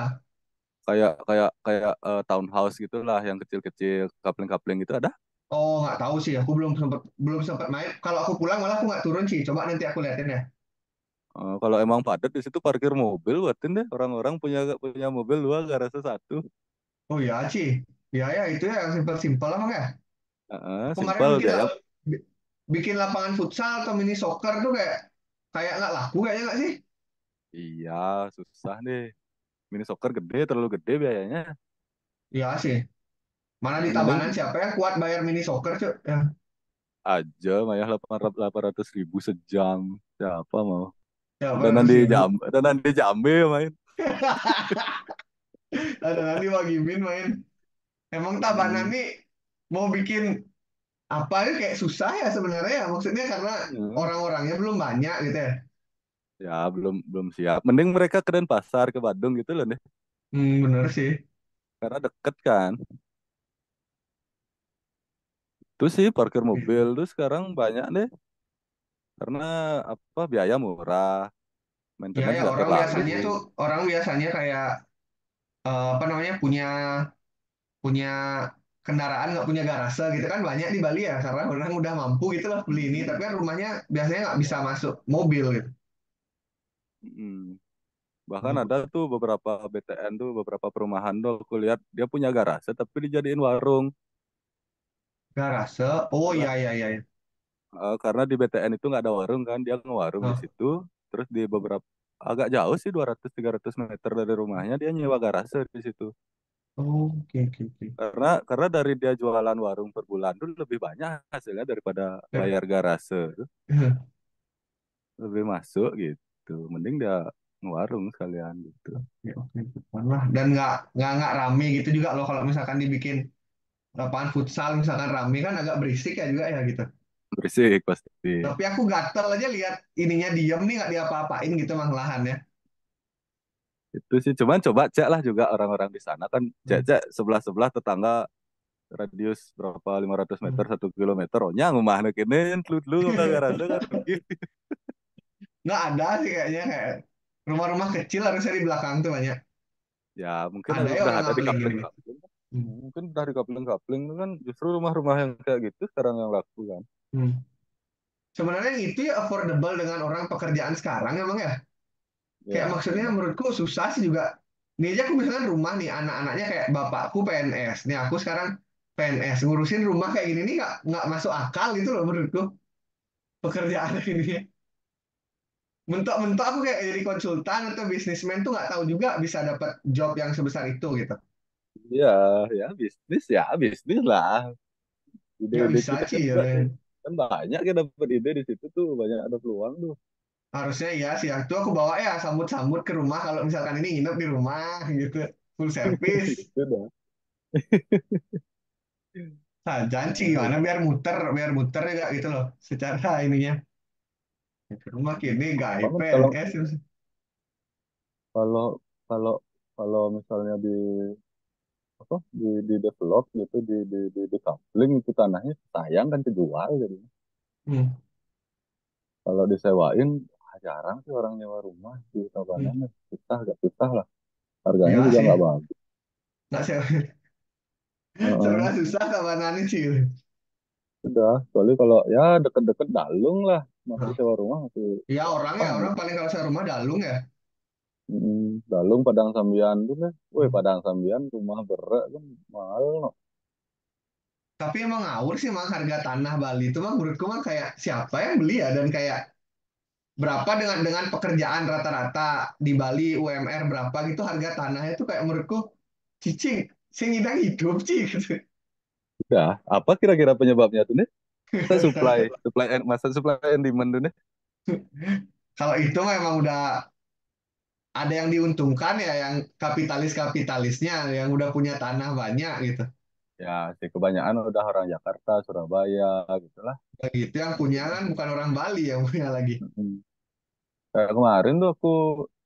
kayak kayak kayak townhouse gitulah yang kecil-kecil, kapling-kapling gitu ada. Oh nggak tahu sih aku belum sempat main kalau aku pulang malah aku nggak turun sih coba nanti aku liatin ya. Kalau emang padat di situ parkir mobil, buatin deh orang-orang punya punya mobil dua, garasi satu. Oh ya sih ya ya itu ya yang simpel-simpel lah Bang, ya. Kemarin Simpel bikin biaya. bikin lapangan futsal atau mini soccer tuh kayak kayak nggak laku kayaknya nggak sih. Iya, susah deh. Mini soccer gede, terlalu gede biayanya. Iya sih. Mana di Mending Tabanan siapa yang kuat bayar mini soccer, Cuk? Ya, aja, Maya 800 ribu sejam. Siapa mau? siapa Dan ratus nanti ribu? Jambe main. Ada nanti Wagi Min main. Emang Tabanan Hmm, nih mau bikin apa ya kayak susah ya sebenarnya ya. Maksudnya karena ya, orang-orangnya belum banyak gitu ya. ya, belum belum siap. Mending mereka ke Denpasar ke Bandung gitu loh deh. Bener sih. Karena deket kan. Itu sih parkir mobil tuh sekarang banyak deh. Karena apa biaya murah, Ya maintenance ya nggak orang terlalu. biasanya tuh orang biasanya kayak apa namanya punya punya kendaraan nggak punya garase gitu kan banyak di Bali ya karena orang udah mampu gitu lah beli ini tapi Mm-mm. kan rumahnya biasanya nggak bisa Ya. masuk mobil gitu. Mm-mm. Bahkan ada tuh beberapa BTN tuh beberapa perumahan tuh aku lihat dia punya garase tapi dijadiin warung Garase. Oh karena iya iya iya. Iya. karena di BTN itu nggak ada warung kan dia ngewarung di Oh, situ terus di beberapa agak jauh sih 200-300 meter dari rumahnya dia nyewa garase di situ oh, oke oke oke. karena dari dia jualan warung per bulan tuh lebih banyak hasilnya daripada Ya. bayar garase tuh lebih masuk gitu mending dia ngewarung sekalian gitu Oke, oke. Lah. Dan nggak rame gitu juga loh kalau misalkan dibikin lapangan futsal misalkan rame kan agak berisik ya juga ya gitu. berisik pasti. Tapi aku gatel aja lihat ininya diem nih nggak diapa-apain gitu mang lahannya. Itu sih cuman coba cek lah juga orang-orang di sana kan, Hmm. cek-cek sebelah-sebelah tetangga radius berapa 500 meter Hmm. 1 kilometer, oh nyang rumah nak ini lu udah garanda kan gitu. Nggak ada sih kayaknya, kayak rumah-rumah kecil harusnya di belakang tuh banyak. Ya mungkin Ada ya udah orang ada di ngablingin gitu. kapling-kapling kan. Hmm. Mungkin udah di kapling-kapling itu kan justru rumah-rumah yang kayak gitu sekarang yang laku kan. Hmm. Sebenarnya itu ya affordable dengan orang pekerjaan sekarang emang ya. Kayak Ya maksudnya memang. menurutku susah sih juga. Nih aja aku misalkan rumah nih, anak-anaknya kayak bapakku PNS. Nih aku sekarang PNS. Ngurusin rumah kayak gini nih nggak masuk akal gitu loh menurutku. Pekerjaan ini. Mentok-mentok aku kayak jadi konsultan atau bisnismen tuh nggak tahu juga bisa dapat job yang sebesar itu gitu. Ya, ya bisnis lah. Nggak Ide-ide bisa kita sih ya. juga tuh kan banyak kan dapat ide di situ tuh, banyak ada peluang tuh. Harusnya ya sih. Itu aku bawa ya sambut-sambut ke rumah kalau misalkan ini nginep di rumah gitu. Full service. Gitu dah. Nah, janji Ah, gimana biar muter ya gitu loh. Secara ininya. Ke rumah kini gak banget kalau PNS. kalau kalau kalau misalnya di apa di develop gitu di coupling itu tanahnya sayang kan kejual jadi. Hmm. Kalau disewain jarang sih orang nyewa rumah di Hmm. Tabanan, susah, agak susah lah, harganya Ya juga sih. nggak bagus. Nggak sih. Heeh. Sebenarnya susah kabanan sih. Sudah, kecuali kalau ya deket-deket Dalung lah, masih Nah, sewa rumah masih ya gampang orang gitu. paling kalau saya rumah Dalung ya. Dalung Padang Sambian tuh kan, woi Hmm. Padang Sambian rumah berak kan mahal no. Tapi emang ngawur sih emang harga tanah Bali itu mah menurutku mah kayak siapa yang beli ya, dan kayak berapa dengan pekerjaan rata-rata di Bali UMR berapa gitu harga tanahnya tuh kayak menurutku cicing sing ngidang hidup sih gitu. Udah, apa kira-kira penyebabnya tuh nih? Masa supply and demand tuh nih? Kalau itu mah emang udah ada yang diuntungkan ya, yang kapitalis-kapitalisnya yang udah punya tanah banyak gitu. Ya, sih kebanyakan udah orang Jakarta, Surabaya gitu lah. Yang gitu yang punya kan bukan orang Bali yang punya lagi. Mm. Kayak kemarin tuh aku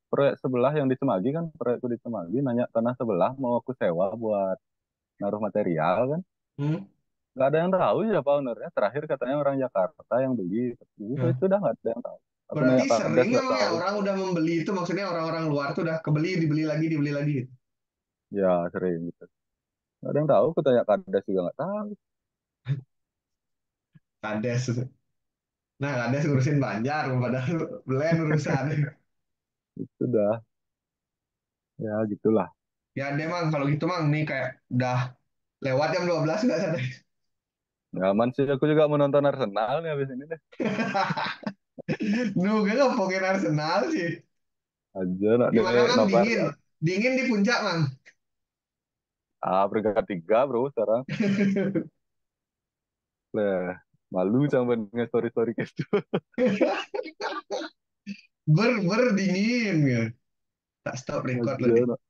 proyek sebelah yang di Semagi kan, proyekku di Semagi nanya tanah sebelah mau aku sewa buat naruh material kan. Hmm? Nggak ada yang tahu siapa ownernya. Terakhir katanya orang Jakarta yang beli. Itu Ya. itu udah nggak ada yang tahu. Aku nanya Berarti Kades sering nggak emang ya tahu. orang udah membeli itu, maksudnya orang-orang luar tuh udah kebeli, dibeli lagi gitu. Ya sering gitu. Nggak ada yang tahu. Aku tanya Kades juga nggak tahu. Kades. Nah, kades ngurusin Banjar, padahal Belen urusan. Itu dah. Ya gitulah. Ya deh mang, kalau gitu mang, nih kayak udah lewat jam 12 nggak sadar. Nggak aman sih. Aku juga mau nonton Arsenal nih habis ini deh. Nuh, gak ngomongin Arsenal sih. Aja nak deh Gimana mang, nobar dingin? ya. Dingin di puncak mang. Peringkat 3 bro sekarang. Lah, malu sama dengan story-story kayak gitu. Dingin ya. Tak stop record loh Aja nih.